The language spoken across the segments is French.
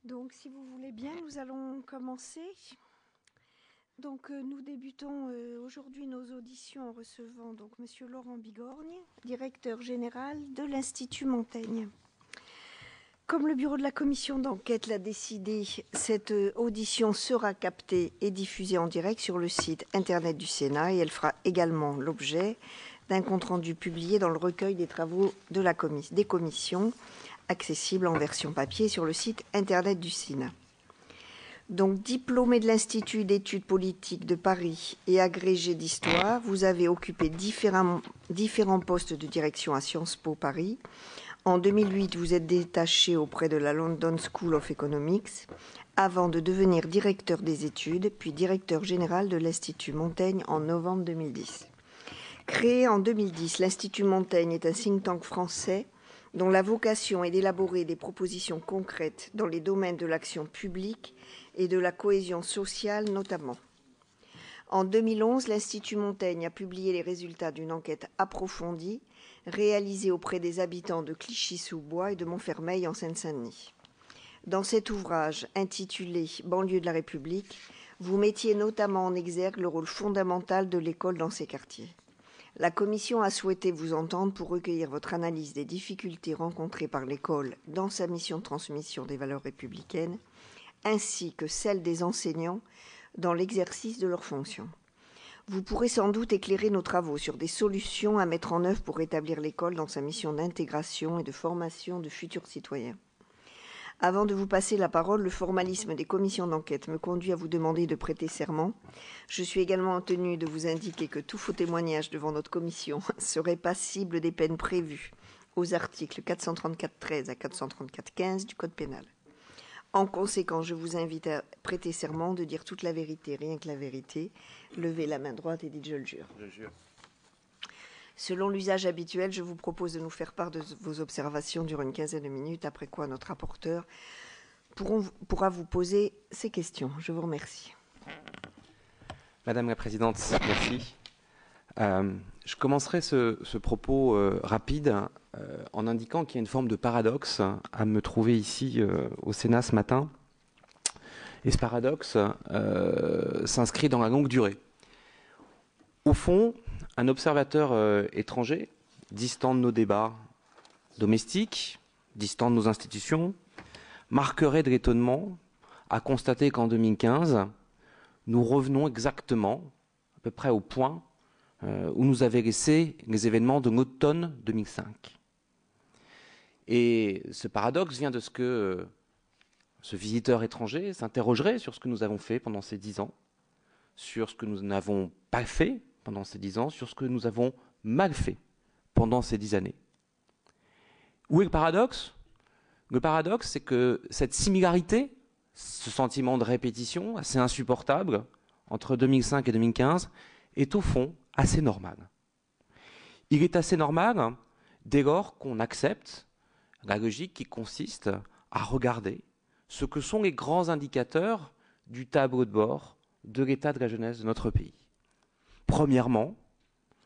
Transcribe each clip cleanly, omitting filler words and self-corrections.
Donc, si vous voulez bien, nous allons commencer. Donc, nous débutons aujourd'hui nos auditions en recevant donc Monsieur Laurent Bigorgne, directeur général de l'Institut Montaigne. Comme le bureau de la commission d'enquête l'a décidé, cette audition sera captée et diffusée en direct sur le site internet du Sénat et elle fera également l'objet d'un compte-rendu publié dans le recueil des travaux de des commissions, accessible en version papier sur le site internet du Sénat. Donc, diplômé de l'Institut d'études politiques de Paris et agrégé d'histoire, vous avez occupé différents postes de direction à Sciences Po Paris. En 2008, vous êtes détaché auprès de la London School of Economics, avant de devenir directeur des études, puis directeur général de l'Institut Montaigne en novembre 2010. Créé en 2010, l'Institut Montaigne est un think tank français dont la vocation est d'élaborer des propositions concrètes dans les domaines de l'action publique et de la cohésion sociale notamment. En 2011, l'Institut Montaigne a publié les résultats d'une enquête approfondie réalisée auprès des habitants de Clichy-sous-Bois et de Montfermeil en Seine-Saint-Denis. Dans cet ouvrage intitulé « Banlieue de la République », vous mettiez notamment en exergue le rôle fondamental de l'école dans ces quartiers. La Commission a souhaité vous entendre pour recueillir votre analyse des difficultés rencontrées par l'école dans sa mission de transmission des valeurs républicaines, ainsi que celle des enseignants dans l'exercice de leurs fonctions. Vous pourrez sans doute éclairer nos travaux sur des solutions à mettre en œuvre pour rétablir l'école dans sa mission d'intégration et de formation de futurs citoyens. Avant de vous passer la parole, le formalisme des commissions d'enquête me conduit à vous demander de prêter serment. Je suis également tenue de vous indiquer que tout faux témoignage devant notre commission serait passible des peines prévues aux articles 434-13 à 434-15 du Code pénal. En conséquence, je vous invite à prêter serment de dire toute la vérité, rien que la vérité. Levez la main droite et dites « je le jure ». Je jure. Selon l'usage habituel, je vous propose de nous faire part de vos observations durant une quinzaine de minutes, après quoi notre rapporteur pourra vous poser ces questions. Je vous remercie. Madame la Présidente, merci. Je commencerai ce propos rapide en indiquant qu'il y a une forme de paradoxe à me trouver ici au Sénat ce matin. Et ce paradoxe s'inscrit dans la longue durée. Au fond, un observateur étranger, distant de nos débats domestiques, distant de nos institutions, marquerait de l'étonnement à constater qu'en 2015, nous revenons exactement, à peu près au point, où nous avaient laissé les événements de l'automne 2005. Et ce paradoxe vient de ce que ce visiteur étranger s'interrogerait sur ce que nous avons fait pendant ces 10 ans, sur ce que nous n'avons pas fait pendant ces 10 ans, sur ce que nous avons mal fait pendant ces 10 années. Où est le paradoxe ? Le paradoxe, c'est que cette similarité, ce sentiment de répétition assez insupportable entre 2005 et 2015, est au fond assez normal. Il est assez normal dès lors qu'on accepte la logique qui consiste à regarder ce que sont les grands indicateurs du tableau de bord de l'état de la jeunesse de notre pays. Premièrement,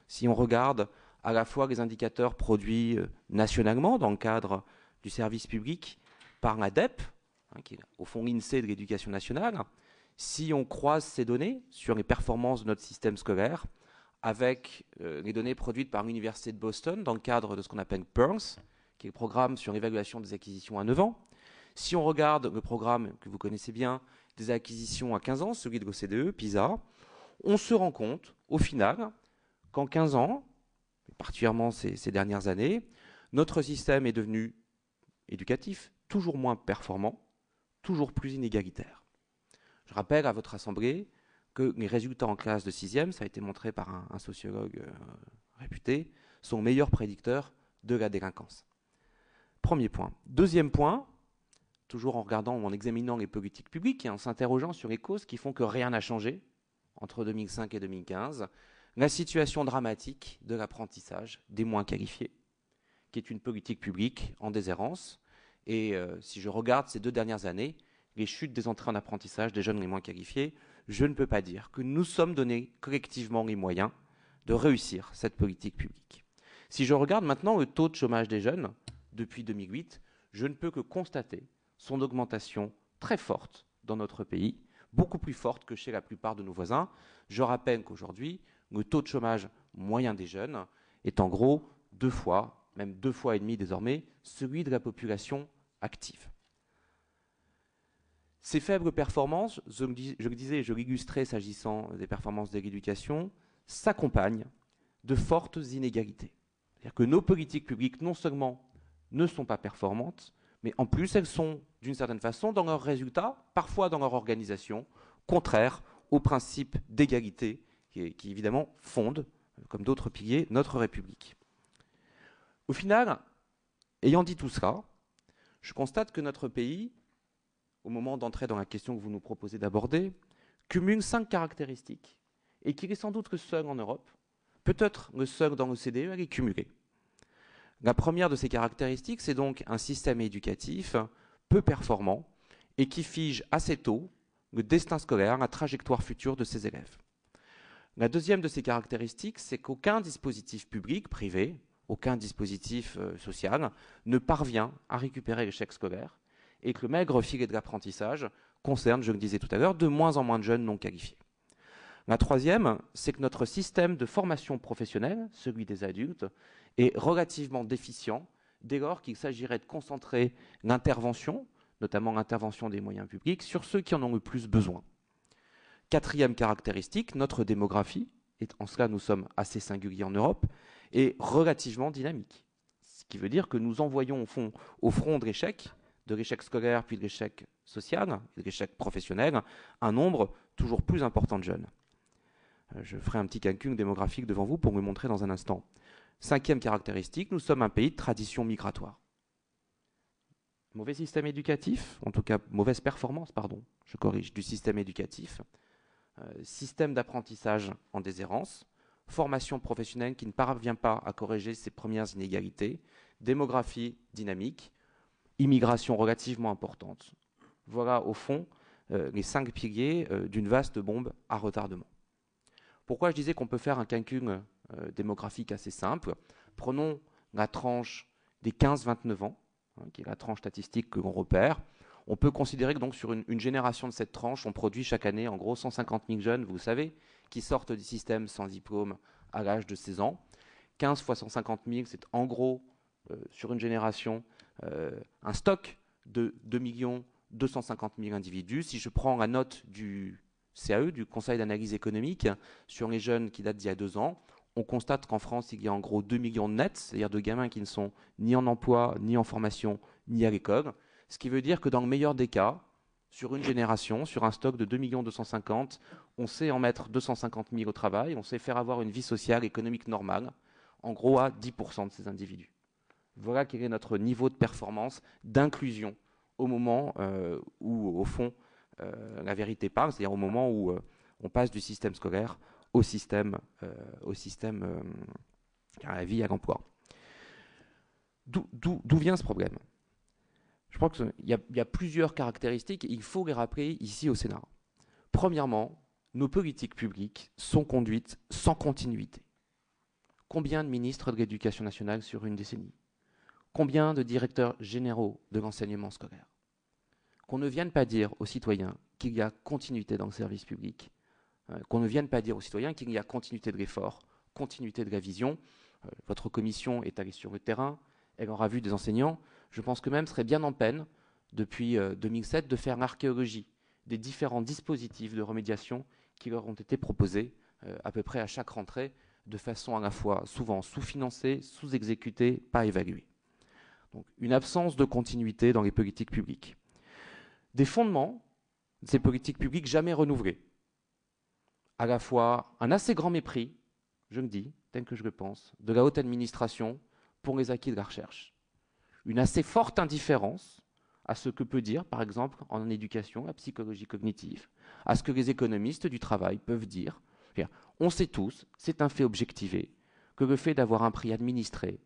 si on regarde à la fois les indicateurs produits nationalement dans le cadre du service public par l'ADEP, qui est au fond l'INSEE de l'éducation nationale, si on croise ces données sur les performances de notre système scolaire avec les données produites par l'Université de Boston dans le cadre de ce qu'on appelle PEARLS, qui est le programme sur l'évaluation des acquisitions à 9 ans, si on regarde le programme que vous connaissez bien des acquisitions à 15 ans, celui de l'OCDE, PISA, on se rend compte, au final, qu'en 15 ans, et particulièrement ces dernières années, notre système est devenu éducatif, toujours moins performant, toujours plus inégalitaire. Je rappelle à votre Assemblée que les résultats en classe de 6e, ça a été montré par un sociologue réputé, sont meilleurs prédicteurs de la délinquance. Premier point. Deuxième point, toujours en regardant ou en examinant les politiques publiques et en s'interrogeant sur les causes qui font que rien n'a changé entre 2005 et 2015, la situation dramatique de l'apprentissage des moins qualifiés, qui est une politique publique en déshérence. Et si je regarde ces 2 dernières années, les chutes des entrées en apprentissage des jeunes les moins qualifiés, je ne peux pas dire que nous sommes donnés collectivement les moyens de réussir cette politique publique. Si je regarde maintenant le taux de chômage des jeunes depuis 2008, je ne peux que constater son augmentation très forte dans notre pays, beaucoup plus forte que chez la plupart de nos voisins. Je rappelle qu'aujourd'hui, le taux de chômage moyen des jeunes est en gros 2 fois, même 2 fois et demi désormais, celui de la population active. Ces faibles performances, je le disais, je l'illustrais s'agissant des performances de l'éducation, s'accompagnent de fortes inégalités. C'est-à-dire que nos politiques publiques, non seulement ne sont pas performantes, mais en plus, elles sont, d'une certaine façon, dans leurs résultats, parfois dans leur organisation, contraires au principe d'égalité qui évidemment fonde, comme d'autres piliers, notre République. Au final, ayant dit tout cela, je constate que notre pays, au moment d'entrer dans la question que vous nous proposez d'aborder, cumule 5 caractéristiques et qu'il est sans doute le seul en Europe, peut-être le seul dans l'OCDE à les cumuler. La première de ces caractéristiques, c'est donc un système éducatif peu performant et qui fige assez tôt le destin scolaire, la trajectoire future de ses élèves. La deuxième de ces caractéristiques, c'est qu'aucun dispositif public, privé, aucun dispositif social ne parvient à récupérer l'échec scolaire et que le maigre filet de l'apprentissage concerne, je le disais tout à l'heure, de moins en moins de jeunes non qualifiés. La troisième, c'est que notre système de formation professionnelle, celui des adultes, est relativement déficient dès lors qu'il s'agirait de concentrer l'intervention, notamment l'intervention des moyens publics, sur ceux qui en ont le plus besoin. Quatrième caractéristique, notre démographie, et en cela nous sommes assez singuliers en Europe, est relativement dynamique. Ce qui veut dire que nous envoyons au front de l'échec scolaire puis de l'échec social, de l'échec professionnel, un nombre toujours plus important de jeunes. Je ferai un petit calcul démographique devant vous pour vous le montrer dans un instant. Cinquième caractéristique, nous sommes un pays de tradition migratoire. Mauvais système éducatif, en tout cas mauvaise performance, pardon, je corrige, du système éducatif. Système d'apprentissage en déshérence, formation professionnelle qui ne parvient pas à corriger ses premières inégalités, démographie dynamique, immigration relativement importante. Voilà au fond les 5 piliers d'une vaste bombe à retardement. Pourquoi je disais qu'on peut faire un calcul démographique assez simple? Prenons la tranche des 15-29 ans, qui est la tranche statistique que l'on repère. On peut considérer que donc sur une génération de cette tranche, on produit chaque année en gros 150 000 jeunes, vous le savez, qui sortent du système sans diplôme à l'âge de 16 ans. 15 fois 150 000, c'est en gros, sur une génération, un stock de 2 250 000 individus. Si je prends la note du CAE, du Conseil d'analyse économique, sur les jeunes qui datent d'il y a 2 ans, on constate qu'en France, il y a en gros 2 millions de nets, c'est-à-dire de gamins qui ne sont ni en emploi, ni en formation, ni à l'école. Ce qui veut dire que dans le meilleur des cas, sur une génération, sur un stock de 2 250 000, on sait en mettre 250 000 au travail, on sait faire avoir une vie sociale, économique normale, en gros à 10% de ces individus. Voilà quel est notre niveau de performance, d'inclusion, au moment où, au fond, la vérité parle, c'est-à-dire au moment où on passe du système scolaire au système à la vie, à l'emploi. D'où vient ce problème? Je crois qu'il y a plusieurs caractéristiques et il faut les rappeler ici au Sénat. Premièrement, nos politiques publiques sont conduites sans continuité. Combien de ministres de l'Éducation nationale sur une décennie? Combien de directeurs généraux de l'enseignement scolaire? Qu'on ne vienne pas dire aux citoyens qu'il y a continuité dans le service public, qu'on ne vienne pas dire aux citoyens qu'il y a continuité de l'effort, continuité de la vision. Votre commission est allée sur le terrain, elle aura vu des enseignants. Je pense que même serait bien en peine, depuis 2007, de faire l'archéologie des différents dispositifs de remédiation qui leur ont été proposés à peu près à chaque rentrée, de façon à la fois souvent sous-financée, sous-exécutée, pas évaluée. Donc une absence de continuité dans les politiques publiques. Des fondements de ces politiques publiques jamais renouvelés. À la fois un assez grand mépris, je le dis, tel que je le pense, de la haute administration pour les acquis de la recherche. Une assez forte indifférence à ce que peut dire, par exemple, en éducation, la psychologie cognitive, à ce que les économistes du travail peuvent dire. On sait tous, c'est un fait objectivé, que le fait d'avoir un prix administré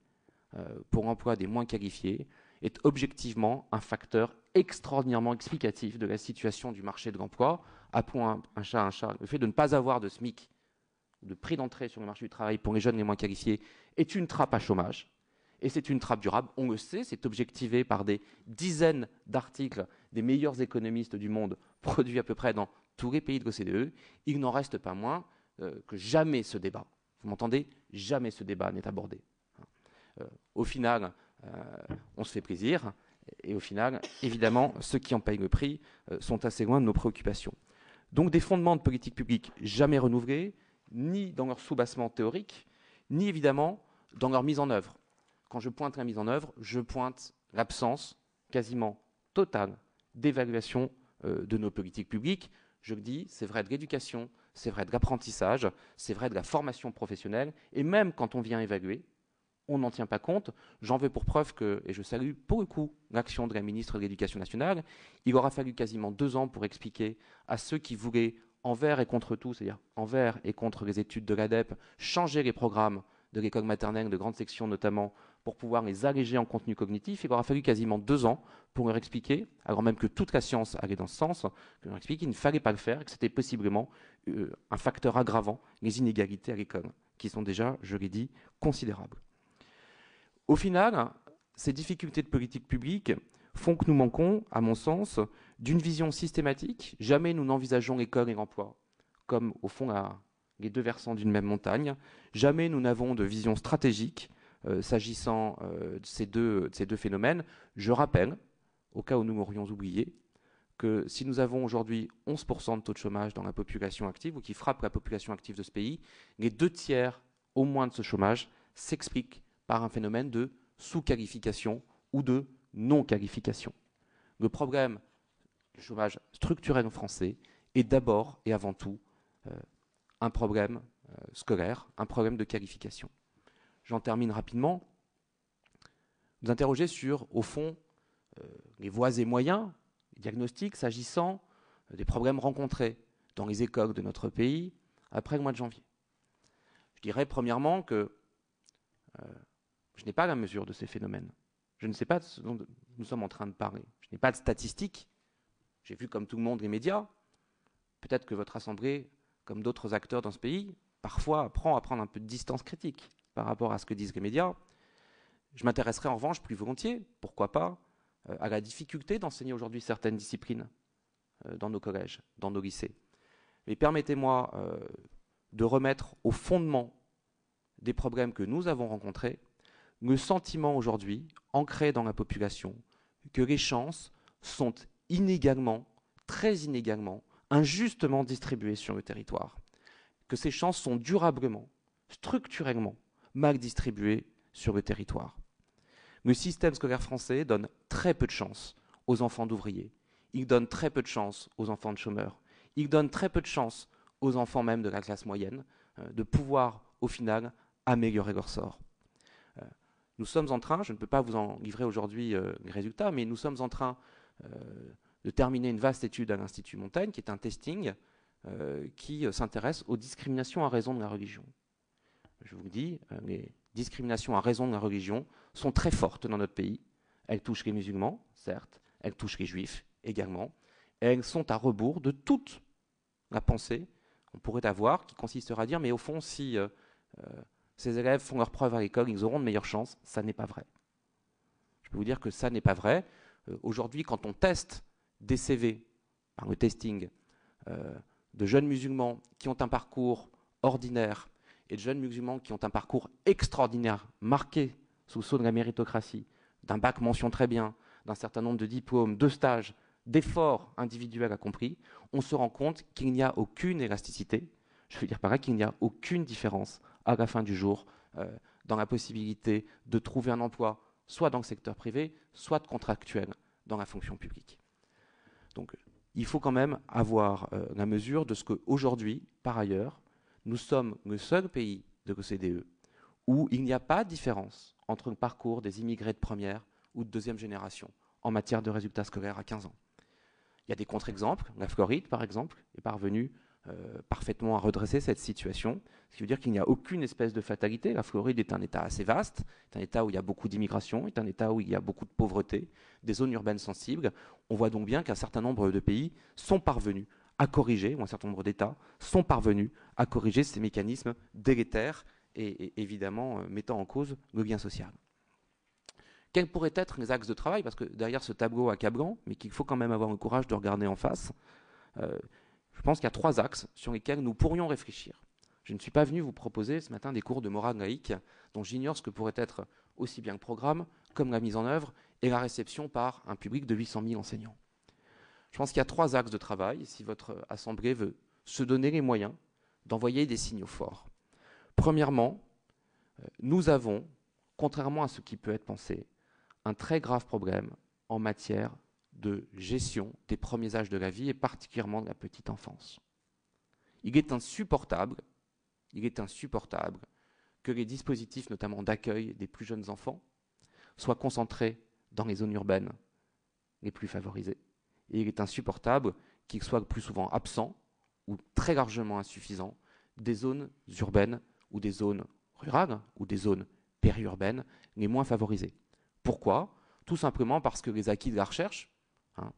pour l'emploi des moins qualifiés est objectivement un facteur extraordinairement explicatif de la situation du marché de l'emploi. Appelons un chat un chat. Le fait de ne pas avoir de SMIC, de prix d'entrée sur le marché du travail pour les jeunes les moins qualifiés, est une trappe à chômage. Et c'est une trappe durable, on le sait, c'est objectivé par des dizaines d'articles des meilleurs économistes du monde, produits à peu près dans tous les pays de l'OCDE. Il n'en reste pas moins que jamais ce débat, vous m'entendez, jamais ce débat n'est abordé. Au final, on se fait plaisir, et au final, évidemment, ceux qui en payent le prix sont assez loin de nos préoccupations. Donc des fondements de politique publique jamais renouvelés, ni dans leur soubassement théorique, ni évidemment dans leur mise en œuvre. Quand je pointe la mise en œuvre, je pointe l'absence quasiment totale d'évaluation de nos politiques publiques. Je le dis, c'est vrai de l'éducation, c'est vrai de l'apprentissage, c'est vrai de la formation professionnelle, et même quand on vient évaluer, on n'en tient pas compte. J'en veux pour preuve que, et je salue pour le coup l'action de la ministre de l'Éducation nationale, il aura fallu quasiment 2 ans pour expliquer à ceux qui voulaient, envers et contre tout, c'est-à-dire envers et contre les études de l'ADEP, changer les programmes de l'école maternelle, de grande section notamment, pour pouvoir les alléger en contenu cognitif. Il aura fallu quasiment 2 ans pour leur expliquer, alors même que toute la science allait dans ce sens, que leur expliquer qu'il ne fallait pas le faire, et que c'était possiblement un facteur aggravant les inégalités à l'école, qui sont déjà, je l'ai dit, considérables. Au final, ces difficultés de politique publique font que nous manquons, à mon sens, d'une vision systématique. Jamais nous n'envisageons l'école et l'emploi comme, au fond, les 2 versants d'une même montagne. Jamais nous n'avons de vision stratégique s'agissant de ces deux phénomènes. Je rappelle, au cas où nous m'aurions oublié, que si nous avons aujourd'hui 11% de taux de chômage dans la population active, ou qui frappe la population active de ce pays, les 2 tiers au moins de ce chômage s'expliquent par un phénomène de sous-qualification ou de non-qualification. Le problème du chômage structurel français est d'abord et avant tout un problème scolaire, un problème de qualification. J'en termine rapidement. Vous interrogez sur, au fond, les voies et moyens, les diagnostics s'agissant des problèmes rencontrés dans les écoles de notre pays après le mois de janvier. Je dirais premièrement que je n'ai pas la mesure de ces phénomènes. Je ne sais pas de ce dont nous sommes en train de parler. Je n'ai pas de statistiques. J'ai vu comme tout le monde les médias. Peut-être que votre Assemblée, comme d'autres acteurs dans ce pays, parfois apprend à prendre un peu de distance critique par rapport à ce que disent les médias. Je m'intéresserai en revanche plus volontiers, pourquoi pas, à la difficulté d'enseigner aujourd'hui certaines disciplines dans nos collèges, dans nos lycées. Mais permettez-moi de remettre au fondement des problèmes que nous avons rencontrés le sentiment aujourd'hui, ancré dans la population, que les chances sont inégalement, très inégalement, injustement distribuées sur le territoire, que ces chances sont durablement, structurellement mal distribuées sur le territoire. Le système scolaire français donne très peu de chance aux enfants d'ouvriers, il donne très peu de chance aux enfants de chômeurs, il donne très peu de chance aux enfants même de la classe moyenne de pouvoir, au final, améliorer leur sort. Nous sommes en train, je ne peux pas vous en livrer aujourd'hui les résultats, mais nous sommes en train de terminer une vaste étude à l'Institut Montaigne, qui est un testing qui s'intéresse aux discriminations à raison de la religion. Je vous le dis, les discriminations à raison de la religion sont très fortes dans notre pays. Elles touchent les musulmans, certes, elles touchent les juifs également, et elles sont à rebours de toute la pensée qu'on pourrait avoir, qui consistera à dire, mais au fond, si ces élèves font leurs preuves à l'école, ils auront de meilleures chances. Ça n'est pas vrai. Je peux vous dire que ça n'est pas vrai. Aujourd'hui, quand on teste des CV par le testing de jeunes musulmans qui ont un parcours ordinaire et de jeunes musulmans qui ont un parcours extraordinaire, marqué sous le sceau de la méritocratie, d'un bac mention très bien, d'un certain nombre de diplômes, de stages, d'efforts individuels accomplis, on se rend compte qu'il n'y a aucune élasticité. Je veux dire par là qu'il n'y a aucune différence à la fin du jour dans la possibilité de trouver un emploi, soit dans le secteur privé, soit de contractuel dans la fonction publique. Donc il faut quand même avoir la mesure de ce qu'aujourd'hui, par ailleurs, nous sommes le seul pays de l'OCDE où il n'y a pas de différence entre le parcours des immigrés de première ou de deuxième génération en matière de résultats scolaires à 15 ans. Il y a des contre-exemples. La Floride, par exemple, est parvenue parfaitement à redresser cette situation, ce qui veut dire qu'il n'y a aucune espèce de fatalité. La Floride est un État assez vaste, est un État où il y a beaucoup d'immigration, est un État où il y a beaucoup de pauvreté, des zones urbaines sensibles. On voit donc bien qu'un certain nombre de pays sont parvenus à corriger, ou un certain nombre d'États sont parvenus à corriger ces mécanismes délétères et évidemment mettant en cause le lien social. Quels pourraient être les axes de travail? Parce que derrière ce tableau accablant, mais qu'il faut quand même avoir le courage de regarder en face, je pense qu'il y a 3 axes sur lesquels nous pourrions réfléchir. Je ne suis pas venu vous proposer ce matin des cours de morale laïque dont j'ignore ce que pourrait être aussi bien le programme comme la mise en œuvre et la réception par un public de 800 000 enseignants. Je pense qu'il y a 3 axes de travail si votre Assemblée veut se donner les moyens d'envoyer des signaux forts. Premièrement, nous avons, contrairement à ce qui peut être pensé, un très grave problème en matière de gestion des premiers âges de la vie et particulièrement de la petite enfance. Il est insupportable que les dispositifs, notamment d'accueil des plus jeunes enfants, soient concentrés dans les zones urbaines les plus favorisées. Et il est insupportable qu'ils soient le plus souvent absents ou très largement insuffisants des zones urbaines ou des zones rurales ou des zones périurbaines les moins favorisées. Pourquoi? Tout simplement parce que les acquis de la recherche,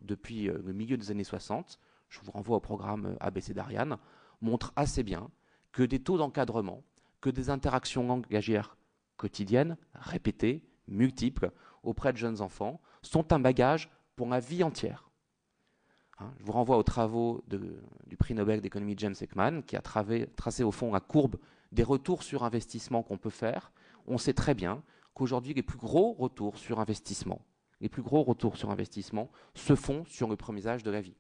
depuis le milieu des années 60, je vous renvoie au programme ABC d'Ariane, montrent assez bien que des taux d'encadrement, que des interactions langagières quotidiennes, répétées, multiples, auprès de jeunes enfants, sont un bagage pour la vie entière. Je vous renvoie aux travaux du prix Nobel d'économie James Heckman, qui a tracé au fond la courbe des retours sur investissement qu'on peut faire. On sait très bien qu'aujourd'hui, les plus gros retours sur investissement se font sur le premier âge de la vie.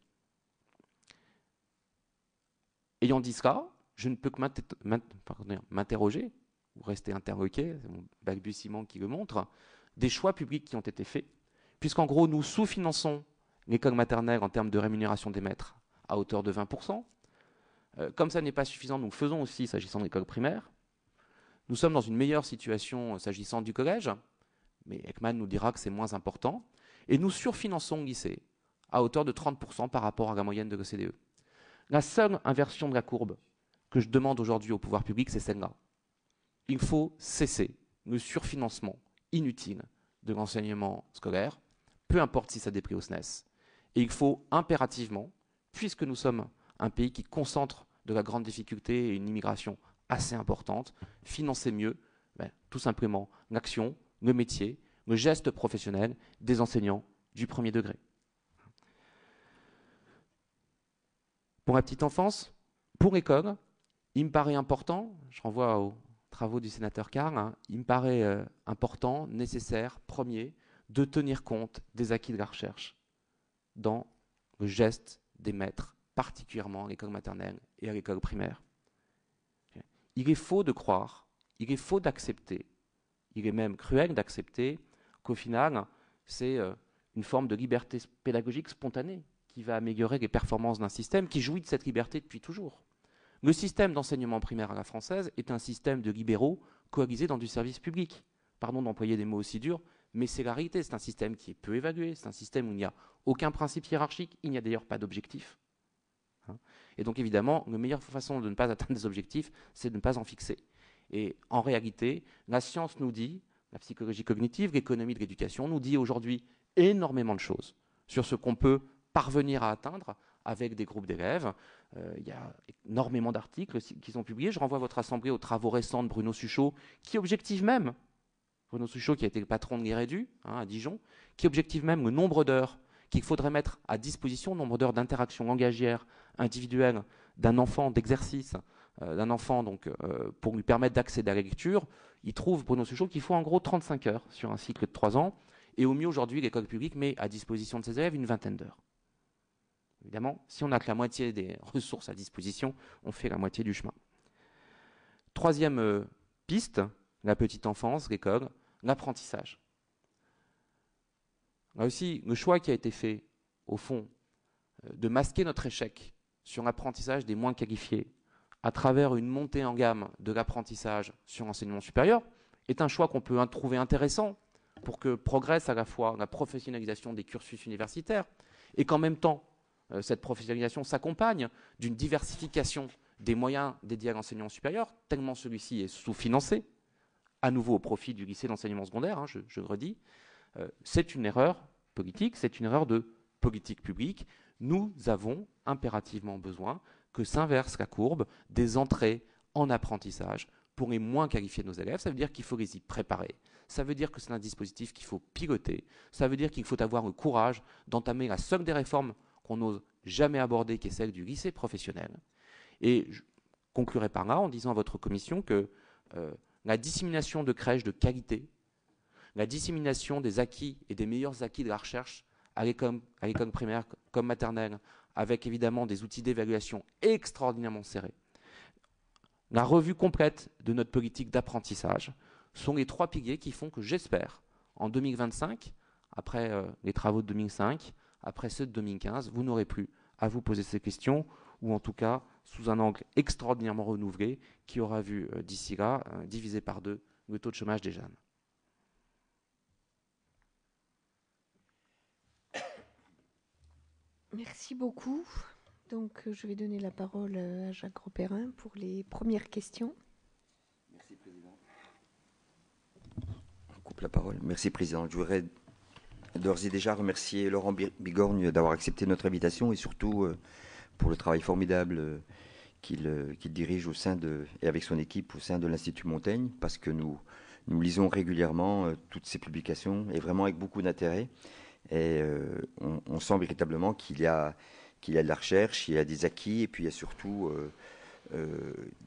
Ayant dit cela, je ne peux que m'interroger, ou rester interloqué, c'est mon balbutiement qui le montre, des choix publics qui ont été faits, puisqu'en gros, nous sous-finançons l'école maternelle en termes de rémunération des maîtres à hauteur de 20%. Comme ça n'est pas suffisant, nous le faisons aussi s'agissant de l'école primaire. Nous sommes dans une meilleure situation s'agissant du collège, mais Heckman nous dira que c'est moins important. Et nous surfinançons le lycée à hauteur de 30% par rapport à la moyenne de l'OCDE. La seule inversion de la courbe que je demande aujourd'hui au pouvoir public, c'est celle-là. Il faut cesser le surfinancement inutile de l'enseignement scolaire, peu importe si ça déplaît au SNES. Et il faut impérativement, puisque nous sommes un pays qui concentre de la grande difficulté et une immigration assez importante, financer mieux, tout simplement, l'action, le métier, le geste professionnel des enseignants du premier degré. Pour la petite enfance, pour l'école, il me paraît important, je renvoie aux travaux du sénateur Carr, il me paraît important, nécessaire, premier, de tenir compte des acquis de la recherche dans le geste des maîtres, particulièrement à l'école maternelle et à l'école primaire. Il est faux de croire, il est faux d'accepter, il est même cruel d'accepter qu'au final, c'est une forme de liberté pédagogique spontanée qui va améliorer les performances d'un système qui jouit de cette liberté depuis toujours. Le système d'enseignement primaire à la française est un système de libéraux coalisés dans du service public. Pardon d'employer des mots aussi durs, mais c'est la réalité. C'est un système qui est peu évalué, c'est un système où il n'y a aucun principe hiérarchique, il n'y a d'ailleurs pas d'objectif. Et donc évidemment, la meilleure façon de ne pas atteindre des objectifs, c'est de ne pas en fixer. Et en réalité, la science nous dit, la psychologie cognitive, l'économie de l'éducation nous dit aujourd'hui énormément de choses sur ce qu'on peut parvenir à atteindre avec des groupes d'élèves. Il y a énormément d'articles qui sont publiés. Je renvoie votre assemblée aux travaux récents de Bruno Suchot, qui objective même, Bruno Suchot qui a été le patron de l'IREDU à Dijon, qui objective même le nombre d'heures qu'il faudrait mettre à disposition, le nombre d'heures d'interaction langagière individuelle d'un enfant, d'exercice, d'un enfant donc, pour lui permettre d'accéder à la lecture. Il trouve, Bruno Suchot, qu'il faut en gros 35 heures sur un cycle de 3 ans. Et au mieux, aujourd'hui, l'école publique met à disposition de ses élèves une vingtaine d'heures. Évidemment, si on n'a que la moitié des ressources à disposition, on fait la moitié du chemin. Troisième piste, la petite enfance, l'école, l'apprentissage. Là aussi, le choix qui a été fait, au fond, de masquer notre échec sur l'apprentissage des moins qualifiés à travers une montée en gamme de l'apprentissage sur l'enseignement supérieur est un choix qu'on peut trouver intéressant pour que progresse à la fois la professionnalisation des cursus universitaires et qu'en même temps, cette professionnalisation s'accompagne d'une diversification des moyens dédiés à l'enseignement supérieur, tellement celui-ci est sous-financé, à nouveau au profit du lycée d'enseignement secondaire, je le redis. C'est une erreur politique, c'est une erreur de politique publique. Nous avons impérativement besoin que s'inverse la courbe des entrées en apprentissage pour les moins qualifiés de nos élèves. Ça veut dire qu'il faut les y préparer. Ça veut dire que c'est un dispositif qu'il faut piloter. Ça veut dire qu'il faut avoir le courage d'entamer la seule des réformes qu'on n'ose jamais aborder, qui est celle du lycée professionnel. Et je conclurai par là en disant à votre commission que la dissémination de crèches de qualité, la dissémination des acquis et des meilleurs acquis de la recherche à l'école primaire comme maternelle, avec évidemment des outils d'évaluation extraordinairement serrés, la revue complète de notre politique d'apprentissage sont les 3 piliers qui font que j'espère, en 2025, après les travaux de 2005, après ceux de 2015, vous n'aurez plus à vous poser ces questions, ou en tout cas sous un angle extraordinairement renouvelé qui aura vu d'ici là diviser par 2 le taux de chômage des jeunes. Merci beaucoup. Donc, je vais donner la parole à Jacques Grosperrin pour les premières questions. Merci, Président. On coupe la parole. Merci, Président. Je voudrais d'ores et déjà remercier Laurent Bigorgne d'avoir accepté notre invitation et surtout pour le travail formidable qu'il dirige au sein et avec son équipe au sein de l'Institut Montaigne, parce que nous lisons régulièrement toutes ces publications et vraiment avec beaucoup d'intérêt. Et on sent véritablement qu'il y a de la recherche, il y a des acquis, et puis il y a surtout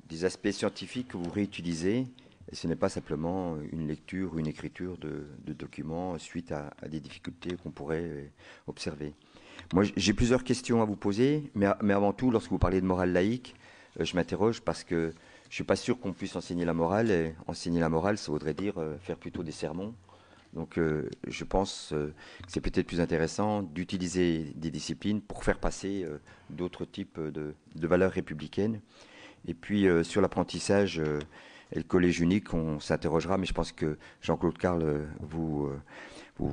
des aspects scientifiques que vous réutilisez. Et ce n'est pas simplement une lecture ou une écriture de documents suite à des difficultés qu'on pourrait observer. Moi, j'ai plusieurs questions à vous poser, mais avant tout, lorsque vous parlez de morale laïque, je m'interroge parce que je ne suis pas sûr qu'on puisse enseigner la morale. Et enseigner la morale, ça voudrait dire faire plutôt des sermons. Donc je pense que c'est peut-être plus intéressant d'utiliser des disciplines pour faire passer d'autres types de valeurs républicaines. Et puis sur l'apprentissage et le collège unique, on s'interrogera, mais je pense que Jean-Claude Carle vous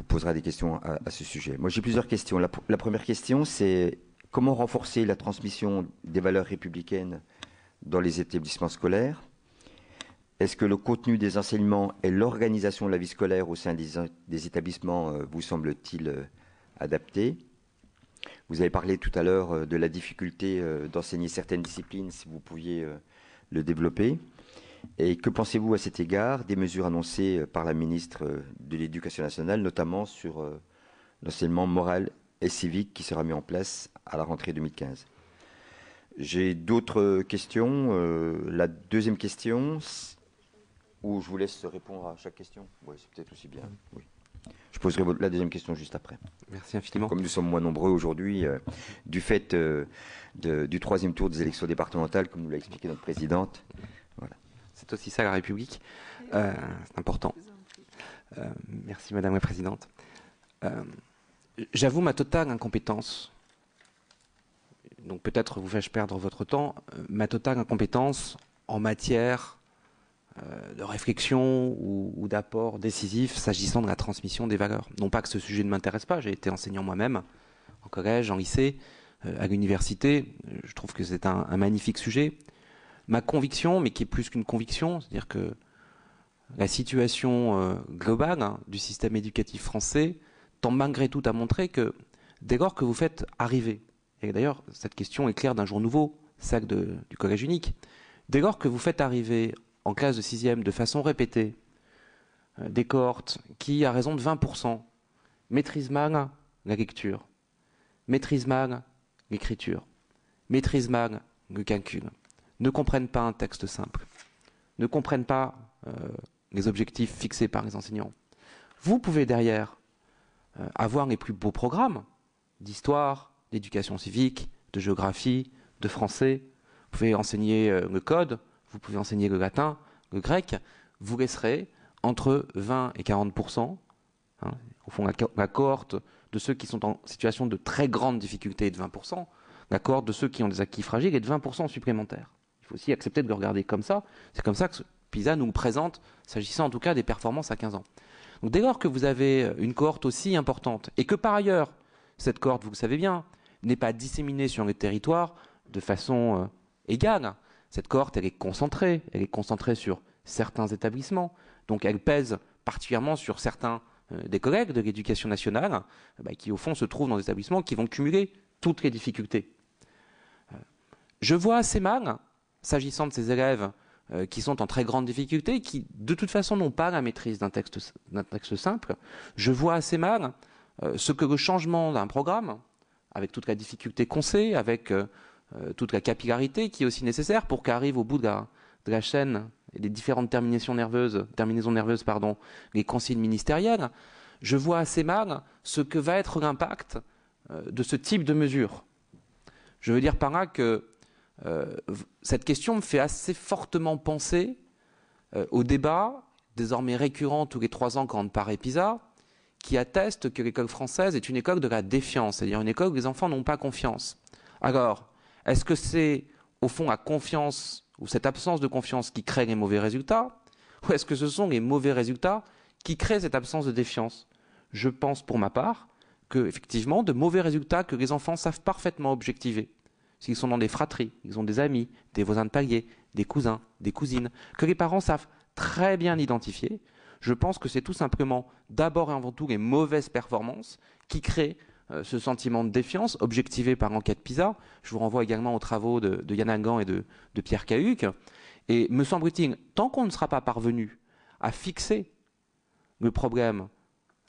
posera des questions à ce sujet. Moi j'ai plusieurs questions. La première question, c'est comment renforcer la transmission des valeurs républicaines dans les établissements scolaires? Est-ce que le contenu des enseignements et l'organisation de la vie scolaire au sein des établissements vous semble-t-il adapté? Vous avez parlé tout à l'heure de la difficulté d'enseigner certaines disciplines, si vous pouviez le développer. Et que pensez-vous à cet égard des mesures annoncées par la ministre de l'Éducation nationale, notamment sur l'enseignement moral et civique qui sera mis en place à la rentrée 2015? J'ai d'autres questions. La deuxième question... Ou je vous laisse répondre à chaque question? Oui, c'est peut-être aussi bien. Oui. Je poserai la deuxième question juste après. Merci infiniment. Comme nous sommes moins nombreux aujourd'hui, du fait du troisième tour des élections départementales, comme nous l'a expliqué notre présidente. Voilà. C'est aussi ça la République. C'est important. Merci Madame la Présidente. J'avoue ma totale incompétence. Donc peut-être vous fais-je perdre votre temps. Ma totale incompétence en matière de réflexion ou d'apport décisif s'agissant de la transmission des valeurs. Non pas que ce sujet ne m'intéresse pas, j'ai été enseignant moi-même, en collège, en lycée, à l'université. Je trouve que c'est un magnifique sujet. Ma conviction, mais qui est plus qu'une conviction, c'est-à-dire que la situation globale du système éducatif français tend malgré tout à montrer que dès lors que vous faites arriver, et d'ailleurs cette question est claire d'un jour nouveau, celle du collège unique, dès lors que vous faites arriver en classe de 6e, de façon répétée, des cohortes qui, à raison de 20%, maîtrisent mal la lecture, maîtrisent mal l'écriture, maîtrisent mal le calcul, ne comprennent pas un texte simple, ne comprennent pas les objectifs fixés par les enseignants. Vous pouvez derrière avoir les plus beaux programmes d'histoire, d'éducation civique, de géographie, de français. Vous pouvez enseigner le code, vous pouvez enseigner le latin, le grec, vous laisserez entre 20 et 40%, hein, au fond la cohorte de ceux qui sont en situation de très grande difficulté est de 20%, la cohorte de ceux qui ont des acquis fragiles est de 20% supplémentaires. Il faut aussi accepter de le regarder comme ça. C'est comme ça que PISA nous le présente, s'agissant en tout cas des performances à 15 ans. Donc dès lors que vous avez une cohorte aussi importante, et que par ailleurs, cette cohorte, vous le savez bien, n'est pas disséminée sur les territoires de façon égale. Cette cohorte, elle est concentrée sur certains établissements, donc elle pèse particulièrement sur certains des collègues de l'éducation nationale, qui au fond se trouvent dans des établissements qui vont cumuler toutes les difficultés. Je vois assez mal, s'agissant de ces élèves qui sont en très grande difficulté, qui de toute façon n'ont pas la maîtrise d'un texte simple, je vois assez mal ce que le changement d'un programme, avec toute la difficulté qu'on sait, avec toute la capillarité qui est aussi nécessaire pour qu'arrive au bout de la chaîne et des différentes terminaisons nerveuses, les consignes ministérielles, je vois assez mal ce que va être l'impact de ce type de mesure. Je veux dire par là que cette question me fait assez fortement penser au débat, désormais récurrent tous les 3 ans quand on paraît PISA, qui atteste que l'école française est une école de la défiance, c'est-à-dire une école où les enfants n'ont pas confiance. Alors, est-ce que c'est au fond la confiance ou cette absence de confiance qui crée les mauvais résultats, ou est-ce que ce sont les mauvais résultats qui créent cette absence de défiance? Je pense pour ma part que, effectivement, de mauvais résultats que les enfants savent parfaitement objectiver. S'ils sont dans des fratries, ils ont des amis, des voisins de palier, des cousins, des cousines, que les parents savent très bien identifier, je pense que c'est tout simplement d'abord et avant tout les mauvaises performances qui créent ce sentiment de défiance objectivé par l'enquête PISA. Je vous renvoie également aux travaux de Yann Algan et de Pierre Cahuc. Et me semble-t-il, tant qu'on ne sera pas parvenu à fixer le problème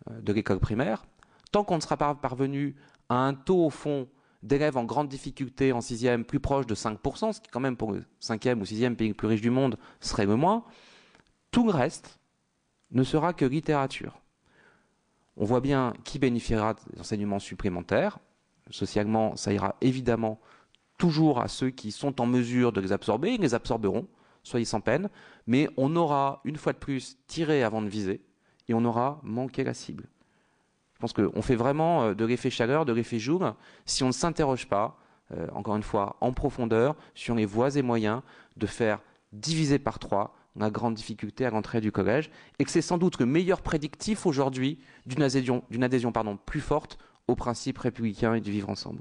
de l'école primaire, tant qu'on ne sera pas parvenu à un taux au fond d'élèves en grande difficulté en 6e plus proche de 5%, ce qui quand même pour le 5e ou 6e pays le plus riche du monde serait le moins, tout le reste ne sera que littérature. On voit bien qui bénéficiera des enseignements supplémentaires. Socialement, ça ira évidemment toujours à ceux qui sont en mesure de les absorber. Ils les absorberont, soyez sans peine. Mais on aura, une fois de plus, tiré avant de viser et on aura manqué la cible. Je pense qu'on fait vraiment de l'effet chaleur, de l'effet joule, si on ne s'interroge pas, encore une fois, en profondeur, sur les voies et moyens de faire diviser par 3 la grande difficulté à l'entrée du collège, et que c'est sans doute le meilleur prédictif aujourd'hui d'une adhésion plus forte aux principes républicains et du vivre ensemble.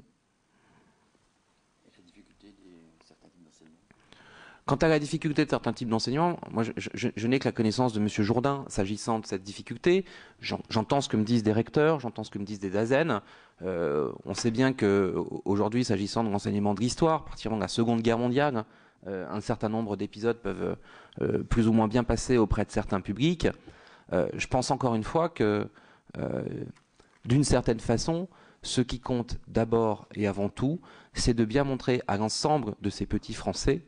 Quant à la difficulté de certains types d'enseignements, moi je n'ai que la connaissance de M. Jourdain s'agissant de cette difficulté. J'entends ce que me disent des recteurs, j'entends ce que me disent des DAZEN. On sait bien qu'aujourd'hui, s'agissant de l'enseignement de l'histoire, à partir de la Seconde Guerre mondiale, un certain nombre d'épisodes peuvent plus ou moins bien passer auprès de certains publics. Je pense encore une fois que, d'une certaine façon, ce qui compte d'abord et avant tout, c'est de bien montrer à l'ensemble de ces petits Français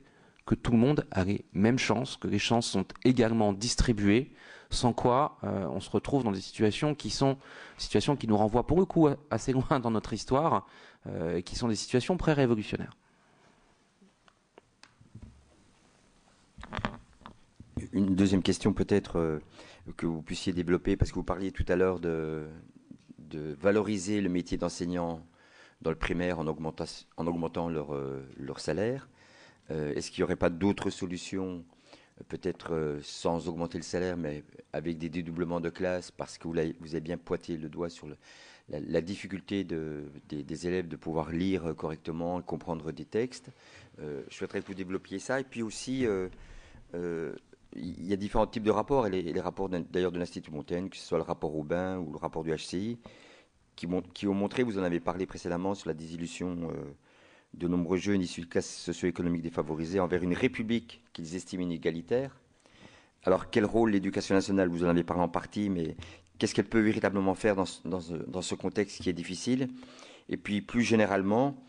que tout le monde a les mêmes chances, que les chances sont également distribuées, sans quoi on se retrouve dans des situations qui nous renvoient pour le coup assez loin dans notre histoire, et qui sont des situations pré-révolutionnaires. Une deuxième question peut-être que vous puissiez développer, parce que vous parliez tout à l'heure de valoriser le métier d'enseignant dans le primaire en augmentant leur salaire. Est-ce qu'il n'y aurait pas d'autres solutions, peut-être sans augmenter le salaire, mais avec des dédoublements de classe, parce que vous avez bien pointé le doigt sur la difficulté des élèves de pouvoir lire correctement, comprendre des textes. Je souhaiterais que vous développiez ça. Et puis aussi, il y a différents types de rapports, et les rapports d'ailleurs de l'Institut Montaigne, que ce soit le rapport Aubin ou le rapport du HCI, qui ont montré, vous en avez parlé précédemment, sur la désillusion de nombreux jeunes issus de classes socio-économiques défavorisées envers une république qu'ils estiment inégalitaire. Alors, quel rôle l'éducation nationale, vous en avez parlé en partie, mais qu'est-ce qu'elle peut véritablement faire dans ce contexte qui est difficile? Et puis, plus généralement,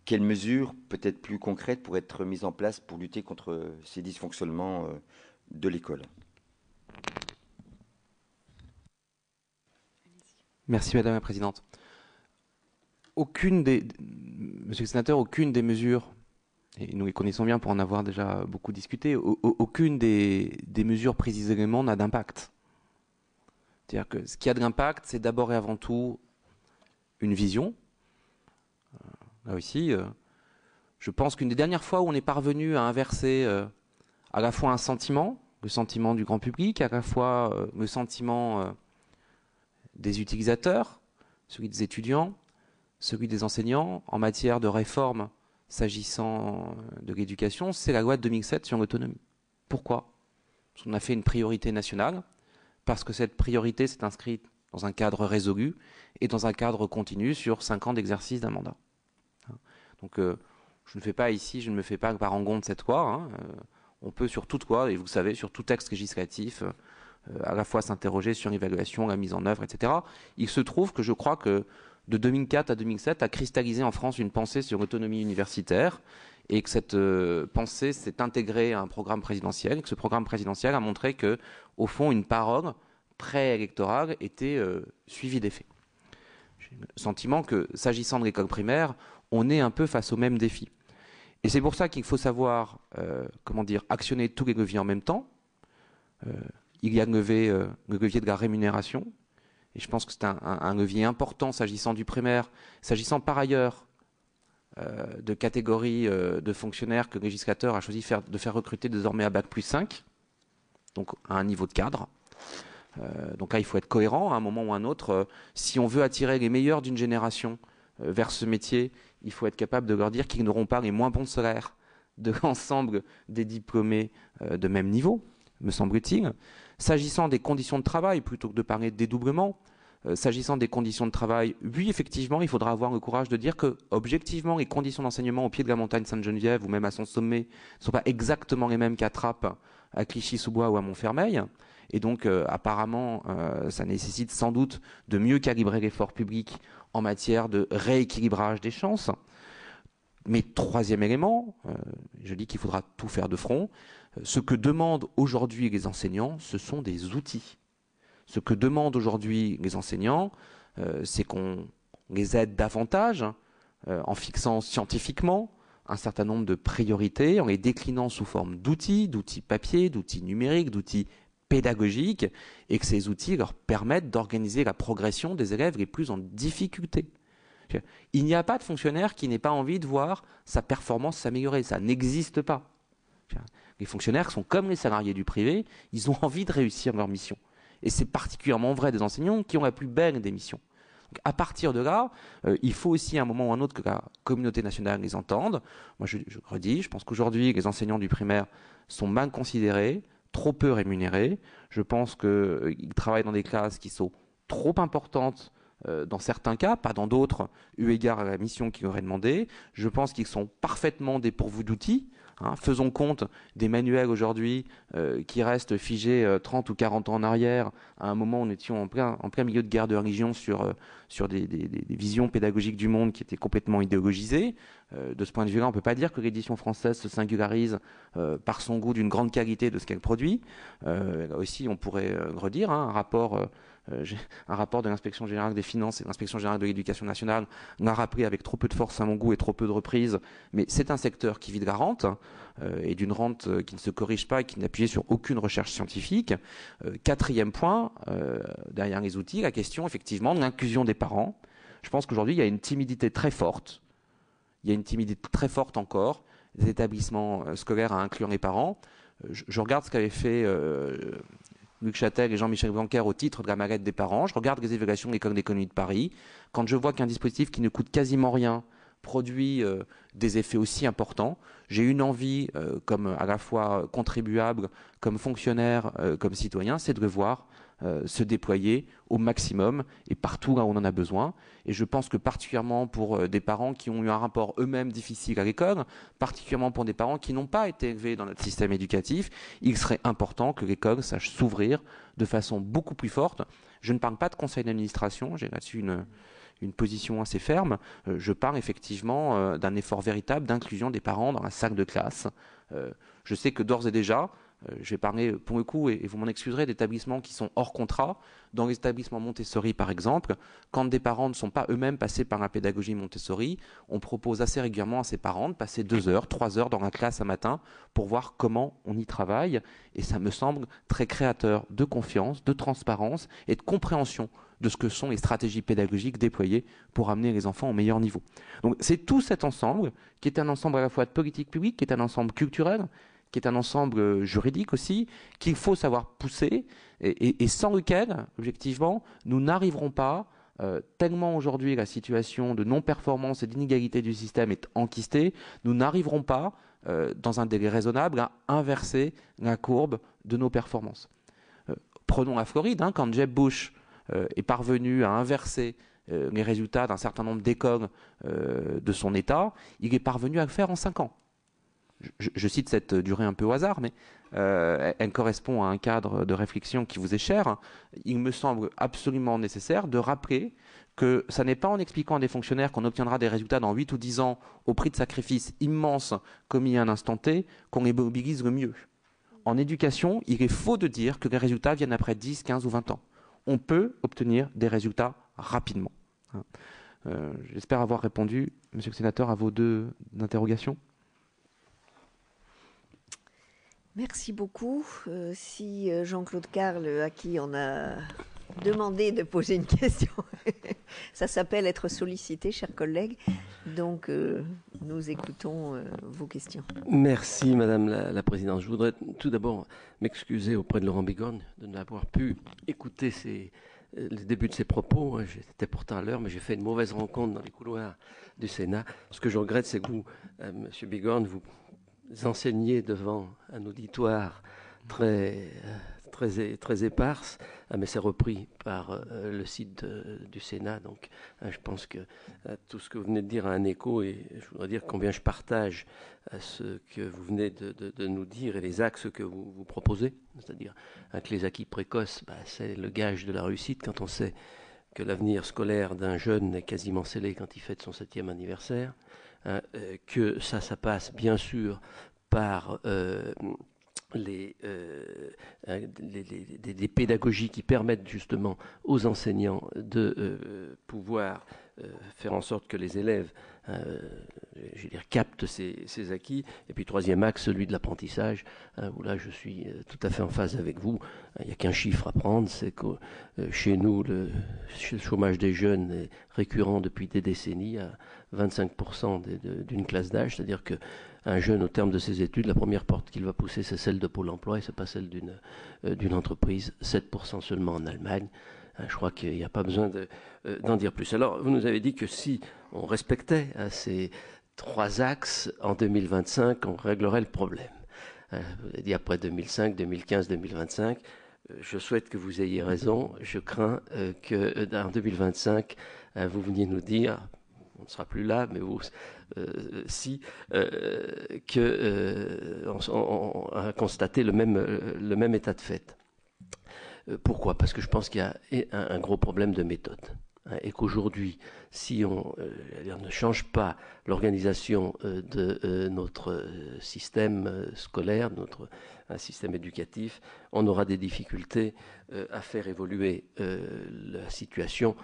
quelles mesures, peut-être plus concrètes, pourraient être mises en place pour lutter contre ces dysfonctionnements de l'école? Merci Madame la Présidente. Monsieur le Sénateur, aucune des mesures, et nous les connaissons bien pour en avoir déjà beaucoup discuté, aucune des mesures prises isolément n'a d'impact. C'est-à-dire que ce qui a de l'impact, c'est d'abord et avant tout une vision. Là aussi, je pense qu'une des dernières fois où on est parvenu à inverser à la fois un sentiment, le sentiment du grand public, à la fois le sentiment des utilisateurs, celui des étudiants, celui des enseignants, en matière de réforme s'agissant de l'éducation, c'est la loi de 2007 sur l'autonomie. Pourquoi? Parce qu'on a fait une priorité nationale, parce que cette priorité s'est inscrite dans un cadre résolu et dans un cadre continu sur 5 ans d'exercice d'un mandat. Donc je ne me fais pas le parangon de cette loi. On peut sur toute loi, et vous le savez, sur tout texte législatif, à la fois s'interroger sur l'évaluation, la mise en œuvre, etc. Il se trouve que je crois que de 2004 à 2007 a cristallisé en France une pensée sur l'autonomie universitaire et que cette pensée s'est intégrée à un programme présidentiel et que ce programme présidentiel a montré que, au fond, une parole préélectorale était suivie des faits. J'ai le sentiment que, s'agissant de l'école primaire, on est un peu face au même défi. Et c'est pour ça qu'il faut savoir, actionner tous les leviers en même temps. Il y a le levier de la rémunération. Et je pense que c'est un levier important s'agissant du primaire, s'agissant par ailleurs de catégories de fonctionnaires que le législateur a choisi de faire recruter désormais à Bac+5, donc à un niveau de cadre. Donc là, il faut être cohérent à un moment ou à un autre. Si on veut attirer les meilleurs d'une génération vers ce métier, il faut être capable de leur dire qu'ils n'auront pas les moins bons salaires de l'ensemble des diplômés de même niveau, me semble-t-il. S'agissant des conditions de travail, plutôt que de parler de dédoublement, s'agissant des conditions de travail, oui, effectivement, il faudra avoir le courage de dire que, objectivement, les conditions d'enseignement au pied de la montagne Sainte-Geneviève ou même à son sommet ne sont pas exactement les mêmes qu'à Trappes, à Clichy-sous-Bois ou à Montfermeil. Et donc, apparemment, ça nécessite sans doute de mieux calibrer l'effort public en matière de rééquilibrage des chances. Mais troisième élément, je dis qu'il faudra tout faire de front. Ce que demandent aujourd'hui les enseignants, ce sont des outils. Ce que demandent aujourd'hui les enseignants, c'est qu'on les aide davantage en fixant scientifiquement un certain nombre de priorités, en les déclinant sous forme d'outils papier, d'outils numériques, d'outils pédagogiques, et que ces outils leur permettent d'organiser la progression des élèves les plus en difficulté. Il n'y a pas de fonctionnaire qui n'ait pas envie de voir sa performance s'améliorer. Ça n'existe pas. Les fonctionnaires sont comme les salariés du privé, ils ont envie de réussir leur mission. Et c'est particulièrement vrai des enseignants qui ont la plus belle des missions. Donc à partir de là, il faut aussi à un moment ou à un autre que la communauté nationale les entende. Moi je redis, je pense qu'aujourd'hui les enseignants du primaire sont mal considérés, trop peu rémunérés. Je pense qu'ils travaillent dans des classes qui sont trop importantes dans certains cas, pas dans d'autres, eu égard à la mission qu'ils auraient demandé. Je pense qu'ils sont parfaitement dépourvus d'outils. Faisons compte des manuels aujourd'hui qui restent figés 30 ou 40 ans en arrière, à un moment où nous étions en plein milieu de guerre de religion sur des visions pédagogiques du monde qui étaient complètement idéologisées. De ce point de vue-là, on ne peut pas dire que l'édition française se singularise par son goût d'une grande qualité de ce qu'elle produit. Là aussi, on pourrait redire un rapport de l'inspection générale des finances et de l'inspection générale de l'éducation nationale l'a rappelé avec trop peu de force à mon goût et trop peu de reprises, mais c'est un secteur qui vit de la rente, et d'une rente qui ne se corrige pas et qui n'est appuyée sur aucune recherche scientifique. Quatrième point, derrière les outils, la question effectivement de l'inclusion des parents. Je pense qu'aujourd'hui, il y a une timidité très forte. Il y a une timidité très forte encore des établissements scolaires à inclure les parents. Je regarde ce qu'avait fait Luc Châtel et Jean-Michel Blanquer au titre de la mallette des parents. Je regarde les évaluations de l'École d'économie de Paris. Quand je vois qu'un dispositif qui ne coûte quasiment rien produit des effets aussi importants, j'ai une envie, comme à la fois contribuable, comme fonctionnaire, comme citoyen, c'est de le voir se déployer au maximum et partout là où on en a besoin. Et je pense que particulièrement pour des parents qui ont eu un rapport eux-mêmes difficile à l'école, particulièrement pour des parents qui n'ont pas été élevés dans notre système éducatif, il serait important que l'école sache s'ouvrir de façon beaucoup plus forte. Je ne parle pas de conseil d'administration, j'ai là-dessus une position assez ferme. Je parle effectivement d'un effort véritable d'inclusion des parents dans la salle de classe. Je sais que d'ores et déjà, je vais parler pour le coup, et vous m'en excuserez, d'établissements qui sont hors contrat. Dans les établissements Montessori, par exemple, quand des parents ne sont pas eux-mêmes passés par la pédagogie Montessori, on propose assez régulièrement à ces parents de passer 2 heures, 3 heures dans la classe un matin pour voir comment on y travaille. Et ça me semble très créateur de confiance, de transparence et de compréhension de ce que sont les stratégies pédagogiques déployées pour amener les enfants au meilleur niveau. Donc c'est tout cet ensemble, qui est un ensemble à la fois de politique publique, qui est un ensemble culturel, qui est un ensemble juridique aussi, qu'il faut savoir pousser, et sans lequel, objectivement, nous n'arriverons pas, tellement aujourd'hui la situation de non-performance et d'inégalité du système est enquistée, nous n'arriverons pas, dans un délai raisonnable, à inverser la courbe de nos performances. Prenons la Floride, quand Jeb Bush est parvenu à inverser les résultats d'un certain nombre d'écoles de son État, il est parvenu à le faire en 5 ans. je cite cette durée un peu au hasard, mais elle correspond à un cadre de réflexion qui vous est cher. Il me semble absolument nécessaire de rappeler que ça n'est pas en expliquant à des fonctionnaires qu'on obtiendra des résultats dans 8 ou 10 ans au prix de sacrifices immenses commis à un instant T qu'on les mobilise le mieux. En éducation, il est faux de dire que les résultats viennent après 10, 15 ou 20 ans. On peut obtenir des résultats rapidement. J'espère avoir répondu, Monsieur le Sénateur, à vos deux interrogations. Merci beaucoup. Si Jean-Claude Carle, à qui on a demandé de poser une question, ça s'appelle être sollicité, chers collègues. Donc, nous écoutons vos questions. Merci, Madame la Présidente. Je voudrais tout d'abord m'excuser auprès de Laurent Bigorgne de n'avoir pu écouter le début de ses propos. J'étais pourtant à l'heure, mais j'ai fait une mauvaise rencontre dans les couloirs du Sénat. Ce que je regrette, c'est que vous, Monsieur Bigorgne, vous enseignez devant un auditoire très éparse, mais c'est repris par le site du Sénat. Donc, je pense que tout ce que vous venez de dire a un écho, et je voudrais dire combien je partage ce que vous venez de nous dire et les axes que vous proposez. C'est-à-dire que les acquis précoces, c'est le gage de la réussite quand on sait que l'avenir scolaire d'un jeune est quasiment scellé quand il fête son 7e anniversaire. Que ça passe bien sûr par des pédagogies qui permettent justement aux enseignants de pouvoir faire en sorte que les élèves captent ces acquis. Et puis troisième axe, celui de l'apprentissage, où là je suis tout à fait en phase avec vous. Il n'y a qu'un chiffre à prendre, c'est que chez nous, le chômage des jeunes est récurrent depuis des décennies, à 25% d'une classe d'âge, c'est-à-dire qu'un jeune, au terme de ses études, la première porte qu'il va pousser, c'est celle de Pôle emploi, et ce n'est pas celle d'une entreprise, 7% seulement en Allemagne. Je crois qu'il n'y a pas besoin d'en dire plus. Alors, vous nous avez dit que si on respectait ces 3 axes, en 2025, on réglerait le problème. Vous avez dit après 2005, 2015, 2025. Je souhaite que vous ayez raison. Je crains qu'en 2025, vous veniez nous dire, on ne sera plus là, mais vous, on a constaté le même état de fait. Pourquoi ? Parce que je pense qu'il y a un gros problème de méthode. Et qu'aujourd'hui, si on ne change pas l'organisation de notre système scolaire, notre système éducatif, on aura des difficultés à faire évoluer la situation,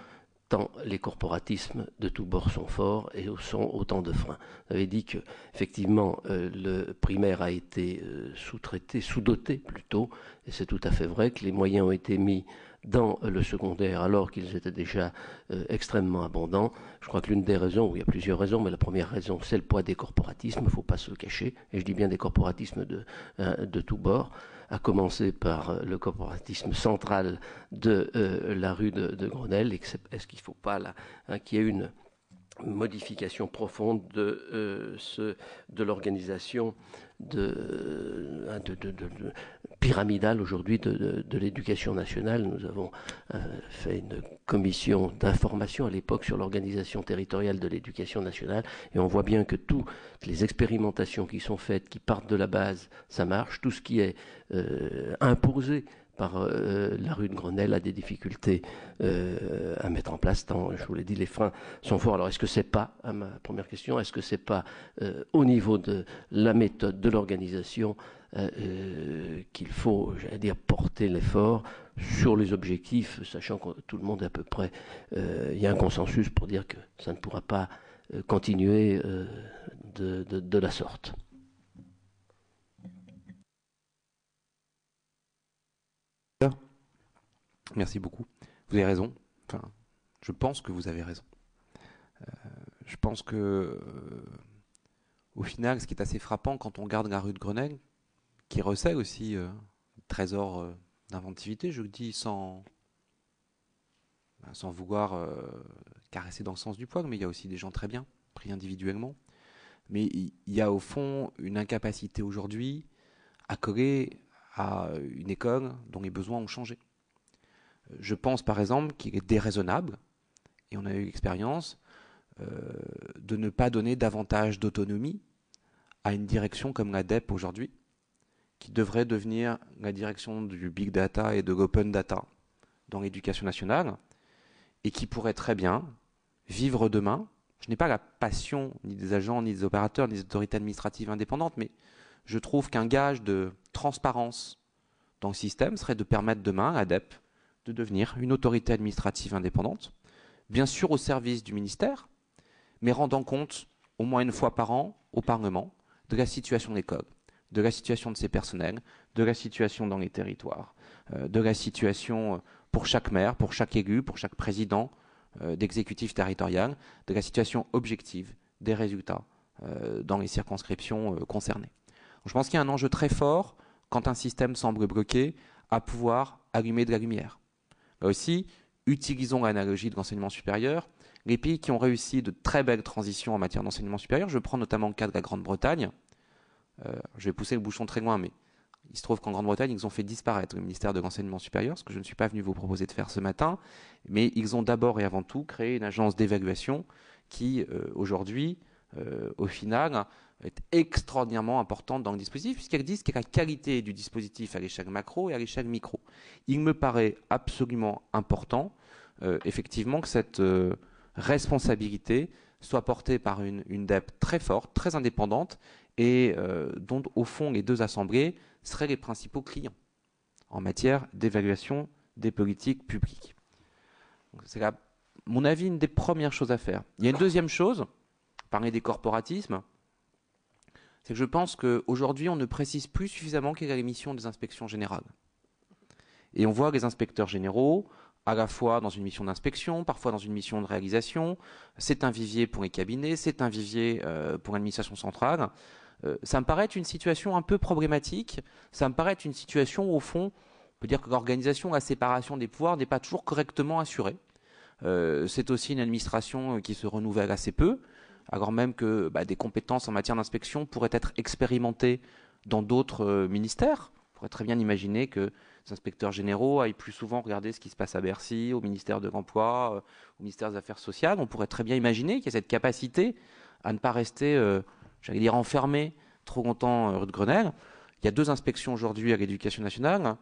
tant les corporatismes de tous bords sont forts et sont autant de freins. Vous avez dit que effectivement le primaire a été sous-traité, sous-doté plutôt, et c'est tout à fait vrai que les moyens ont été mis dans le secondaire alors qu'ils étaient déjà extrêmement abondants. Je crois que l'une des raisons, il y a plusieurs raisons, mais la première raison, c'est le poids des corporatismes, il ne faut pas se le cacher, et je dis bien des corporatismes de tous bords, à commencer par le corporatisme central de la rue de Grenelle. Est-ce qu'il ne faut pas là qu'il y ait une modification profonde de l'organisation pyramidale aujourd'hui de l'éducation nationale. Nous avons fait une commission d'information à l'époque sur l'organisation territoriale de l'éducation nationale, et on voit bien que toutes les expérimentations qui sont faites, qui partent de la base, ça marche. Tout ce qui est imposé par la rue de Grenelle a des difficultés à mettre en place, tant, je vous l'ai dit, les freins sont forts. Alors, est-ce que c'est pas, à ma première question, est-ce que c'est pas au niveau de la méthode, de l'organisation, qu'il faut, j'allais dire, porter l'effort sur les objectifs, sachant que tout le monde est à peu près, il y a un consensus pour dire que ça ne pourra pas continuer de la sorte. Merci beaucoup. Vous avez raison. Enfin, je pense que vous avez raison. Je pense que, au final, ce qui est assez frappant quand on regarde la rue de Grenelle, qui recèle aussi trésor d'inventivité, je le dis sans vouloir caresser dans le sens du poil, mais il y a aussi des gens très bien, pris individuellement. Mais il y a au fond une incapacité aujourd'hui à coller à une école dont les besoins ont changé. Je pense par exemple qu'il est déraisonnable, et on a eu l'expérience, de ne pas donner davantage d'autonomie à une direction comme la DEP aujourd'hui, qui devrait devenir la direction du big data et de l'open data dans l'éducation nationale, et qui pourrait très bien vivre demain. Je n'ai pas la passion ni des agents, ni des opérateurs, ni des autorités administratives indépendantes, mais je trouve qu'un gage de transparence dans le système serait de permettre demain à l'ADEP de devenir une autorité administrative indépendante, bien sûr au service du ministère, mais rendant compte au moins une fois par an au Parlement de la situation de l'école, de la situation de ses personnels, de la situation dans les territoires, de la situation pour chaque maire, pour chaque élu, pour chaque président d'exécutif territorial, de la situation objective des résultats dans les circonscriptions concernées. Je pense qu'il y a un enjeu très fort quand un système semble bloqué à pouvoir allumer de la lumière. Là aussi, utilisons l'analogie de l'enseignement supérieur. Les pays qui ont réussi de très belles transitions en matière d'enseignement supérieur, je prends notamment le cas de la Grande-Bretagne. Je vais pousser le bouchon très loin, mais il se trouve qu'en Grande-Bretagne, ils ont fait disparaître le ministère de l'Enseignement supérieur, ce que je ne suis pas venu vous proposer de faire ce matin, mais ils ont d'abord et avant tout créé une agence d'évaluation qui, aujourd'hui, au final, est extraordinairement importante dans le dispositif, puisqu'elle dit qu'il y a la qualité du dispositif à l'échelle macro et à l'échelle micro. Il me paraît absolument important, effectivement, que cette responsabilité soit portée par une DEP très forte, très indépendante, et dont, au fond, les deux assemblées seraient les principaux clients en matière d'évaluation des politiques publiques. C'est là, à mon avis, une des premières choses à faire. Il y a une deuxième chose, parler des corporatismes, c'est que je pense qu'aujourd'hui, on ne précise plus suffisamment quelle est la mission des inspections générales. Et on voit les inspecteurs généraux, à la fois dans une mission d'inspection, parfois dans une mission de réalisation. C'est un vivier pour les cabinets, c'est un vivier pour l'administration centrale. Ça me paraît être une situation un peu problématique. Ça me paraît être une situation où, au fond, on peut dire que l'organisation, la séparation des pouvoirs n'est pas toujours correctement assurée. C'est aussi une administration qui se renouvelle assez peu, alors même que des compétences en matière d'inspection pourraient être expérimentées dans d'autres ministères. On pourrait très bien imaginer que les inspecteurs généraux aillent plus souvent regarder ce qui se passe à Bercy, au ministère de l'Emploi, au ministère des Affaires sociales. On pourrait très bien imaginer qu'il y a cette capacité à ne pas rester, j'allais dire, enfermé trop longtemps rue de Grenelle. Il y a 2 inspections aujourd'hui à l'Éducation nationale.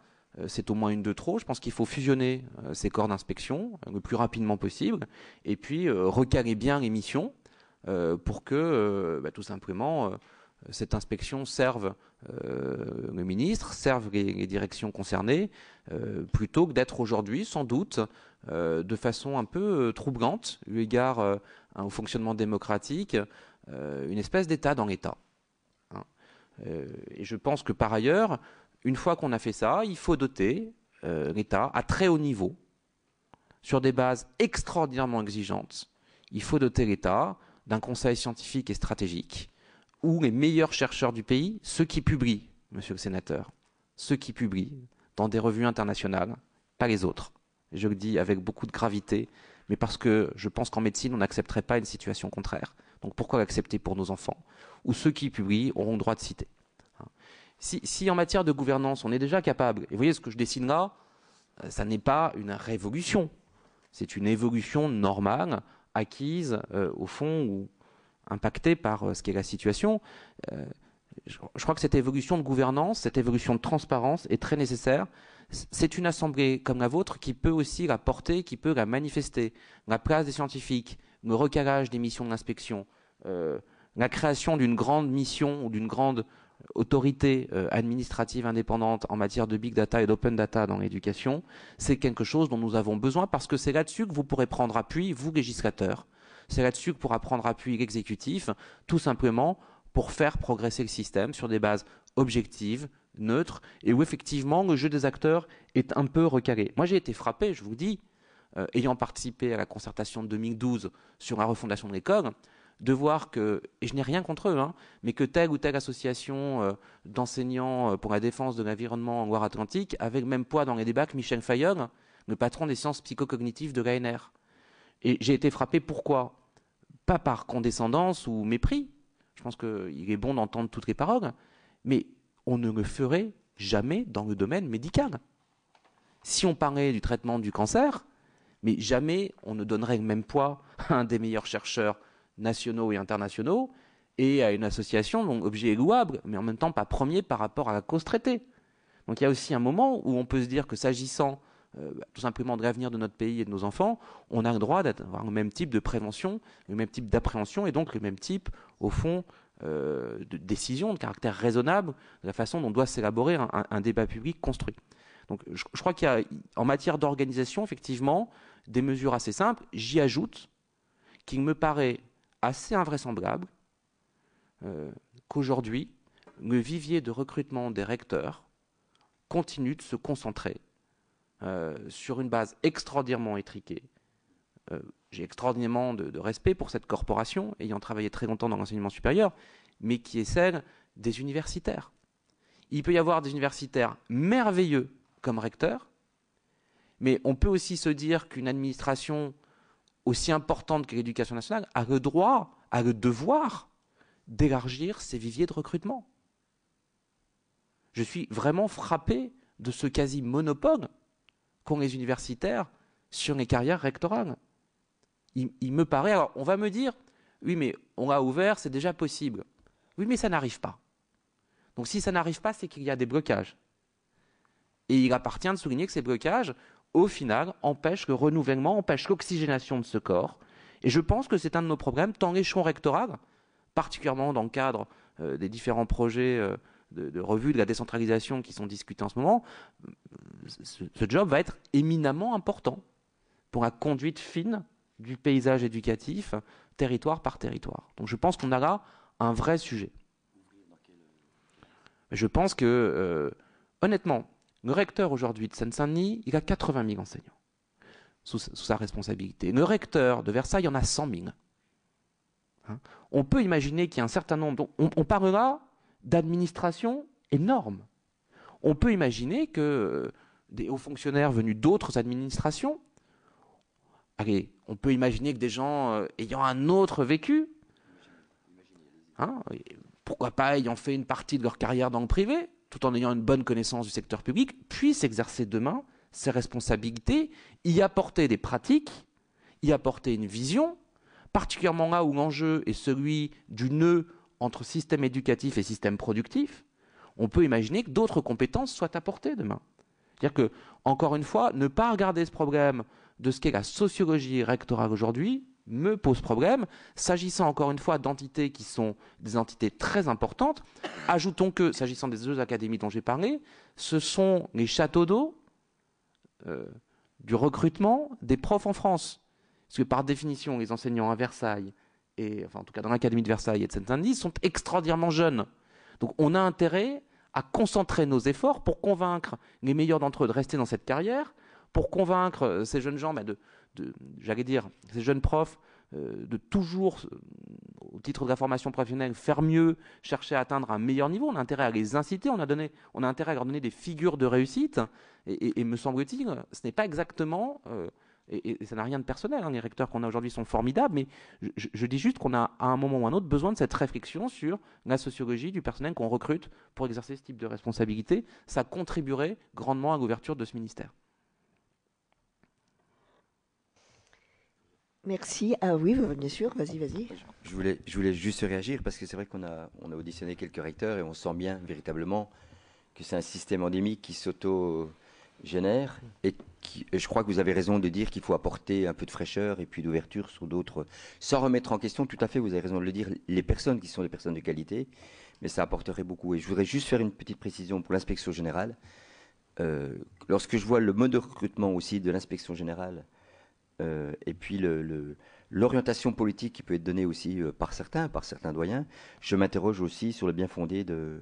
C'est au moins une de trop. Je pense qu'il faut fusionner ces corps d'inspection le plus rapidement possible et puis recaler bien les missions pour que, tout simplement, cette inspection serve le ministre, serve les directions concernées, plutôt que d'être aujourd'hui, sans doute, de façon un peu troublante, eu égard au fonctionnement démocratique, une espèce d'État dans l'État. Hein. Et je pense que par ailleurs, une fois qu'on a fait ça, il faut doter l'État à très haut niveau, sur des bases extraordinairement exigeantes. Il faut doter l'État d'un conseil scientifique et stratégique où les meilleurs chercheurs du pays, ceux qui publient, monsieur le sénateur, ceux qui publient dans des revues internationales, pas les autres. Je le dis avec beaucoup de gravité, mais parce que je pense qu'en médecine, on n'accepterait pas une situation contraire. Donc pourquoi l'accepter pour nos enfants? Ou ceux qui publient auront le droit de citer. Si en matière de gouvernance, on est déjà capable, et vous voyez ce que je dessine là, ça n'est pas une révolution. C'est une évolution normale, acquise, au fond, ou impactée par ce qu'est la situation. Je crois que cette évolution de gouvernance, cette évolution de transparence est très nécessaire. C'est une assemblée comme la vôtre qui peut aussi la porter, qui peut la manifester. La place des scientifiques, le recalage des missions de l'inspection, la création d'une grande mission ou d'une grande autorité administrative indépendante en matière de big data et d'open data dans l'éducation, c'est quelque chose dont nous avons besoin parce que c'est là-dessus que vous pourrez prendre appui, vous législateurs. C'est là-dessus que pourra prendre appui l'exécutif, tout simplement pour faire progresser le système sur des bases objectives, neutres, et où effectivement le jeu des acteurs est un peu recalé. Moi j'ai été frappé, je vous dis, ayant participé à la concertation de 2012 sur la refondation de l'école, de voir que, et je n'ai rien contre eux, mais que telle ou telle association d'enseignants pour la défense de l'environnement en Loire-Atlantique avait le même poids dans les débats que Michel Fayol, le patron des sciences psychocognitives de l'ANR. Et j'ai été frappé, pourquoi? Pas par condescendance ou mépris, je pense qu'il est bon d'entendre toutes les paroles, mais on ne le ferait jamais dans le domaine médical. Si on parlait du traitement du cancer, mais jamais on ne donnerait le même poids à un des meilleurs chercheurs nationaux et internationaux et à une association dont l'objet est louable, mais en même temps pas premier par rapport à la cause traitée. Donc il y a aussi un moment où on peut se dire que s'agissant tout simplement de l'avenir de notre pays et de nos enfants, on a le droit d'avoir le même type de prévention, le même type d'appréhension et donc le même type, au fond, de décision de caractère raisonnable de la façon dont doit s'élaborer un débat public construit. Donc je crois qu'il y a, en matière d'organisation, effectivement, des mesures assez simples. J'y ajoute qu'il me paraît assez invraisemblable qu'aujourd'hui, le vivier de recrutement des recteurs continue de se concentrer sur une base extraordinairement étriquée. J'ai extraordinairement de respect pour cette corporation, ayant travaillé très longtemps dans l'enseignement supérieur, mais qui est celle des universitaires. Il peut y avoir des universitaires merveilleux comme recteurs, mais on peut aussi se dire qu'une administration aussi importante que l'éducation nationale a le droit, a le devoir d'élargir ses viviers de recrutement. Je suis vraiment frappé de ce quasi-monopole qu'ont les universitaires sur les carrières rectorales. Il me paraît... Alors, on va me dire, oui, mais on l'a ouvert, c'est déjà possible. Oui, mais ça n'arrive pas. Donc, si ça n'arrive pas, c'est qu'il y a des blocages. Et il appartient de souligner que ces blocages, au final, empêchent le renouvellement, empêchent l'oxygénation de ce corps. Et je pense que c'est un de nos problèmes, tant l'échelon rectoral, particulièrement dans le cadre des différents projets de revue de la décentralisation qui sont discutés en ce moment, ce job va être éminemment important pour la conduite fine du paysage éducatif, territoire par territoire. Donc je pense qu'on a là un vrai sujet. Je pense que, honnêtement, le recteur aujourd'hui de Seine-Saint-Denis, il a 80 000 enseignants sous sa responsabilité. Le recteur de Versailles, il en a 100 000. Hein, on peut imaginer qu'il y a un certain nombre... On parle là d'administration énorme. On peut imaginer que des hauts fonctionnaires venus d'autres administrations, allez, on peut imaginer que des gens ayant un autre vécu, hein, pourquoi pas ayant fait une partie de leur carrière dans le privé, tout en ayant une bonne connaissance du secteur public, puissent exercer demain ces responsabilités, y apporter des pratiques, y apporter une vision, particulièrement là où l'enjeu est celui du nœud entre système éducatif et système productif. On peut imaginer que d'autres compétences soient apportées demain. C'est-à-dire que, encore une fois, ne pas regarder ce problème de ce qu'est la sociologie rectorale aujourd'hui me pose problème, s'agissant encore une fois d'entités qui sont des entités très importantes. Ajoutons que, s'agissant des deux académies dont j'ai parlé, ce sont les châteaux d'eau du recrutement des profs en France. Parce que par définition, les enseignants à Versailles, et enfin en tout cas dans l'académie de Versailles et de Seine-Saint-Denis, sont extraordinairement jeunes. Donc on a intérêt à concentrer nos efforts pour convaincre les meilleurs d'entre eux de rester dans cette carrière, pour convaincre ces jeunes gens, j'allais dire, ces jeunes profs, de toujours, au titre de la formation professionnelle, faire mieux, chercher à atteindre un meilleur niveau. On a intérêt à les inciter, on a intérêt à leur donner des figures de réussite. Et me semble-t-il, ce n'est pas exactement... et ça n'a rien de personnel, hein, les recteurs qu'on a aujourd'hui sont formidables, mais je dis juste qu'on a à un moment ou à un autre besoin de cette réflexion sur la sociologie du personnel qu'on recrute pour exercer ce type de responsabilité. Ça contribuerait grandement à l'ouverture de ce ministère. Merci. Ah oui, bien sûr, vas-y. Je voulais juste réagir parce que c'est vrai qu'on a auditionné quelques recteurs et on sent bien véritablement que c'est un système endémique qui s'auto-génère et je crois que vous avez raison de dire qu'il faut apporter un peu de fraîcheur et puis d'ouverture sur d'autres, sans remettre en question, tout à fait, vous avez raison de le dire, les personnes qui sont des personnes de qualité, mais ça apporterait beaucoup. Et je voudrais juste faire une petite précision pour l'inspection générale. Lorsque je vois le mode de recrutement aussi de l'inspection générale, et puis l'orientation politique qui peut être donnée aussi par certains doyens, je m'interroge aussi sur le bien fondé de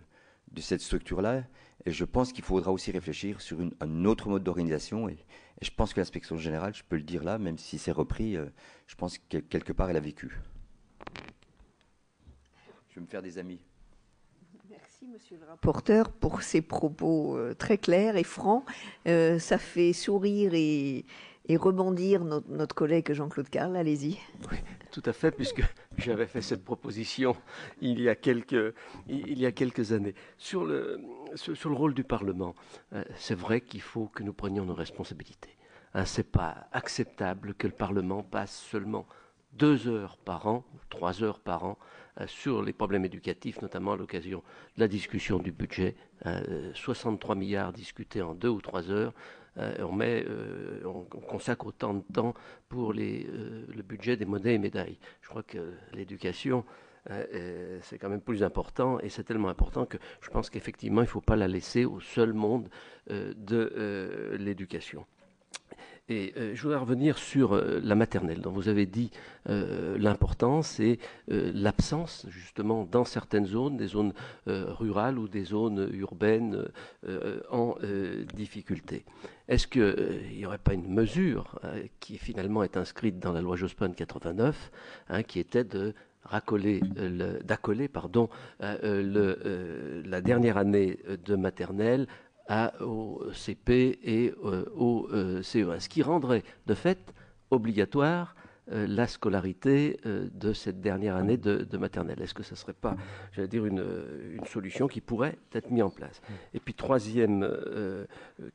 cette structure-là. Et je pense qu'il faudra aussi réfléchir sur un autre mode d'organisation. Et je pense que l'inspection générale, je peux le dire là, même si c'est repris, je pense que quelque part, elle a vécu. Je vais me faire des amis. Merci, monsieur le rapporteur, pour ces propos très clairs et francs. Ça fait sourire et rebondir notre collègue Jean-Claude Carle. Allez-y. Oui, tout à fait, puisque j'avais fait cette proposition il y a quelques années. Sur le rôle du Parlement, c'est vrai qu'il faut que nous prenions nos responsabilités. Ce n'est pas acceptable que le Parlement passe seulement 2 heures par an, 3 heures par an, sur les problèmes éducatifs, notamment à l'occasion de la discussion du budget. 63 milliards discutés en 2 ou 3 heures. On consacre autant de temps pour le budget des monnaies et médailles. Je crois que l'éducation, c'est quand même plus important, et c'est tellement important que je pense qu'effectivement, il ne faut pas la laisser au seul monde de l'éducation. Et je voudrais revenir sur la maternelle, dont vous avez dit l'importance et l'absence, justement, dans certaines zones, des zones rurales ou des zones urbaines en difficulté. Est-ce qu'il n'y aurait pas une mesure qui finalement est inscrite dans la loi Jospin de 89, qui était d'accoler la dernière année de maternelle au CP et au CE1, ce qui rendrait de fait obligatoire la scolarité de cette dernière année de maternelle. Est-ce que ce ne serait pas, j'allais dire, une solution qui pourrait être mise en place? Et puis troisième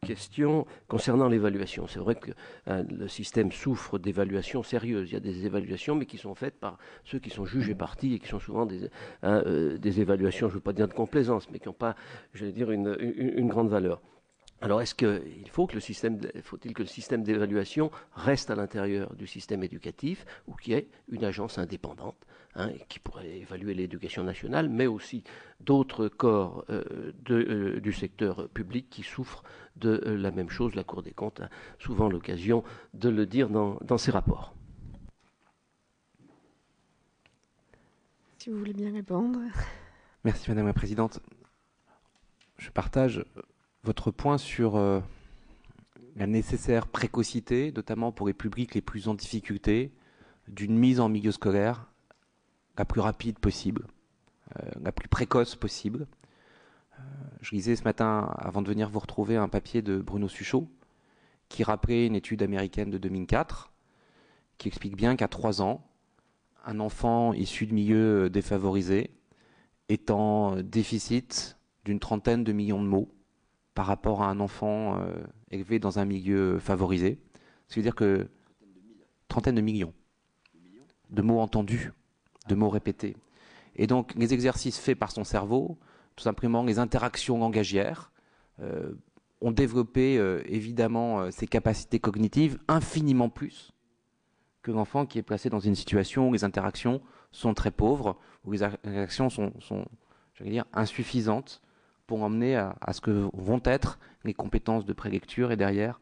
question concernant l'évaluation. C'est vrai que le système souffre d'évaluations sérieuses. Il y a des évaluations, mais qui sont faites par ceux qui sont jugés partis et qui sont souvent des évaluations, je ne veux pas dire de complaisance, mais qui n'ont pas, j'allais dire, une grande valeur. Alors, faut-il que le système d'évaluation reste à l'intérieur du système éducatif, ou qu'il y ait une agence indépendante qui pourrait évaluer l'éducation nationale, mais aussi d'autres corps du secteur public qui souffrent de la même chose? La Cour des comptes a souvent l'occasion de le dire dans ses rapports. Si vous voulez bien répondre. Merci Madame la Présidente. Je partage votre point sur la nécessaire précocité, notamment pour les publics les plus en difficulté, d'une mise en milieu scolaire la plus rapide possible, la plus précoce possible. Je lisais ce matin, avant de venir vous retrouver, un papier de Bruno Suchot qui rappelait une étude américaine de 2004 qui explique bien qu'à 3 ans, un enfant issu de milieux défavorisés est en déficit d'une 30aine de millions de mots par rapport à un enfant élevé dans un milieu favorisé. Ce qui veut dire que 30aine de millions de mots entendus, de mots répétés. Et donc les exercices faits par son cerveau, tout simplement les interactions langagières, ont développé évidemment ses capacités cognitives infiniment plus que l'enfant qui est placé dans une situation où les interactions sont très pauvres, où les interactions sont j'allais dire, insuffisantes pour emmener à ce que vont être les compétences de prélecture et derrière,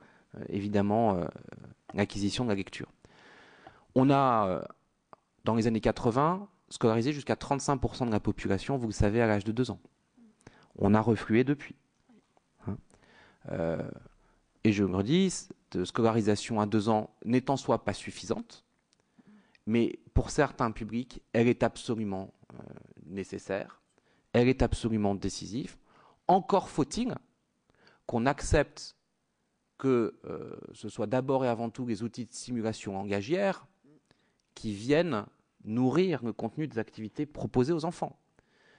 évidemment, l'acquisition de la lecture. On a, dans les années 80, scolarisé jusqu'à 35% de la population, vous le savez, à l'âge de 2 ans. On a reflué depuis. Et je me redis, cette scolarisation à 2 ans n'est en soi pas suffisante, mais pour certains publics, elle est absolument nécessaire, elle est absolument décisive. Encore faut-il qu'on accepte que ce soit d'abord et avant tout les outils de simulation langagière qui viennent nourrir le contenu des activités proposées aux enfants.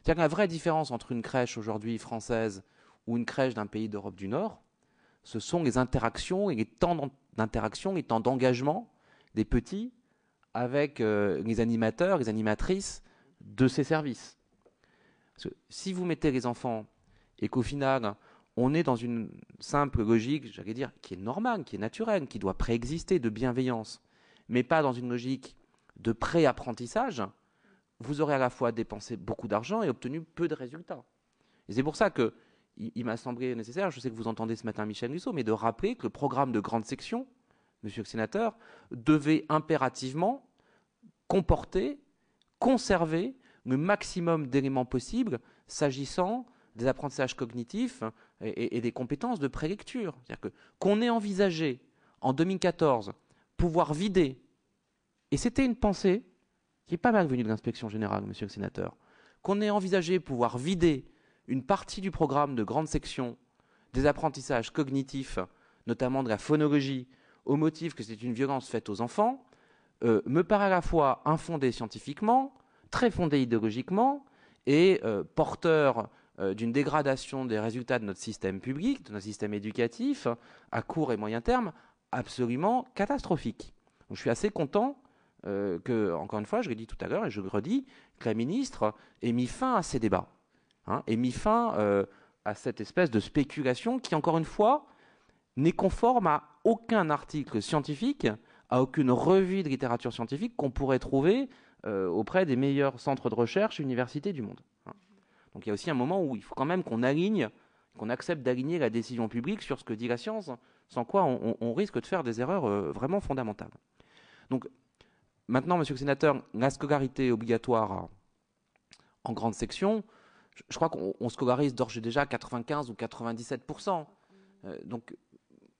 C'est-à-dire que la vraie différence entre une crèche aujourd'hui française ou une crèche d'un pays d'Europe du Nord, ce sont les interactions et les temps d'interaction, les temps d'engagement des petits avec les animateurs, les animatrices de ces services. Parce que si vous mettez les enfants et qu'au final, on est dans une simple logique, j'allais dire, qui est normale, qui est naturelle, qui doit préexister de bienveillance, mais pas dans une logique de pré-apprentissage, vous aurez à la fois dépensé beaucoup d'argent et obtenu peu de résultats. Et c'est pour ça qu'il m'a semblé nécessaire, je sais que vous entendez ce matin Michel Musso, mais de rappeler que le programme de grande section, monsieur le sénateur, devait impérativement comporter, conserver le maximum d'éléments possibles s'agissant des apprentissages cognitifs et des compétences de prélecture. C'est-à-dire qu'on ait envisagé en 2014 pouvoir vider, et c'était une pensée qui est pas mal venue de l'inspection générale, monsieur le sénateur, qu'on ait envisagé pouvoir vider une partie du programme de grande section des apprentissages cognitifs, notamment de la phonologie, au motif que c'est une violence faite aux enfants, me paraît à la fois infondé scientifiquement, très fondé idéologiquement, et porteur d'une dégradation des résultats de notre système public, de notre système éducatif, à court et moyen terme, absolument catastrophique. Donc, je suis assez content que, encore une fois, je l'ai dit tout à l'heure et je le redis, que la ministre ait mis fin à ces débats, ait mis fin à cette espèce de spéculation qui, encore une fois, n'est conforme à aucun article scientifique, à aucune revue de littérature scientifique qu'on pourrait trouver auprès des meilleurs centres de recherche et universités du monde. Donc il y a aussi un moment où il faut quand même qu'on accepte d'aligner la décision publique sur ce que dit la science, sans quoi on risque de faire des erreurs vraiment fondamentales. Donc maintenant, monsieur le sénateur, la scolarité obligatoire en grande section, je crois qu'on scolarise d'ores et déjà 95 ou 97%. Donc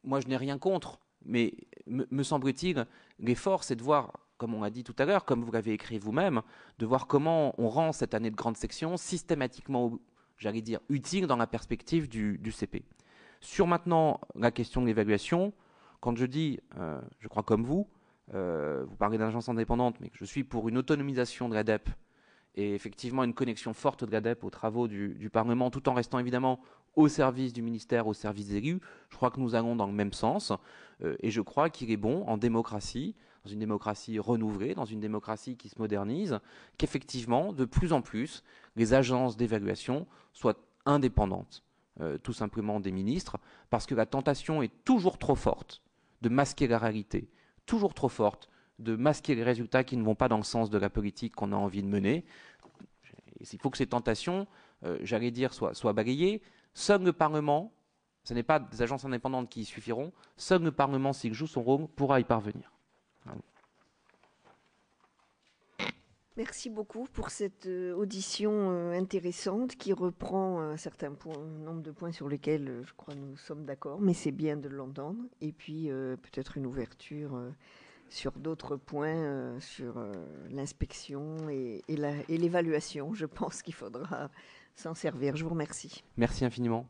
moi, je n'ai rien contre, mais me semble-t-il, l'effort, c'est de voir, comme on l'a dit tout à l'heure, comme vous l'avez écrit vous-même, de voir comment on rend cette année de grande section systématiquement, j'allais dire, utile dans la perspective du CP. Sur maintenant la question de l'évaluation, quand je dis, je crois comme vous parlez d'agence indépendante, mais je suis pour une autonomisation de l'ADEP et effectivement une connexion forte de l'ADEP aux travaux du Parlement, tout en restant évidemment au service du ministère, au service des élus. Je crois que nous allons dans le même sens et je crois qu'il est bon en démocratie, dans une démocratie renouvelée, dans une démocratie qui se modernise, qu'effectivement, de plus en plus, les agences d'évaluation soient indépendantes, tout simplement des ministres, parce que la tentation est toujours trop forte de masquer la réalité, toujours trop forte de masquer les résultats qui ne vont pas dans le sens de la politique qu'on a envie de mener. Il faut que ces tentations, j'allais dire, soient balayées. Seul le Parlement, ce n'est pas des agences indépendantes qui y suffiront, seul le Parlement, s'il joue son rôle, pourra y parvenir. Merci beaucoup pour cette audition intéressante qui reprend un certain nombre de points sur lesquels je crois nous sommes d'accord, mais c'est bien de l'entendre. Et puis peut-être une ouverture sur d'autres points, sur l'inspection et l'évaluation. Je pense qu'il faudra s'en servir. Je vous remercie. Merci infiniment.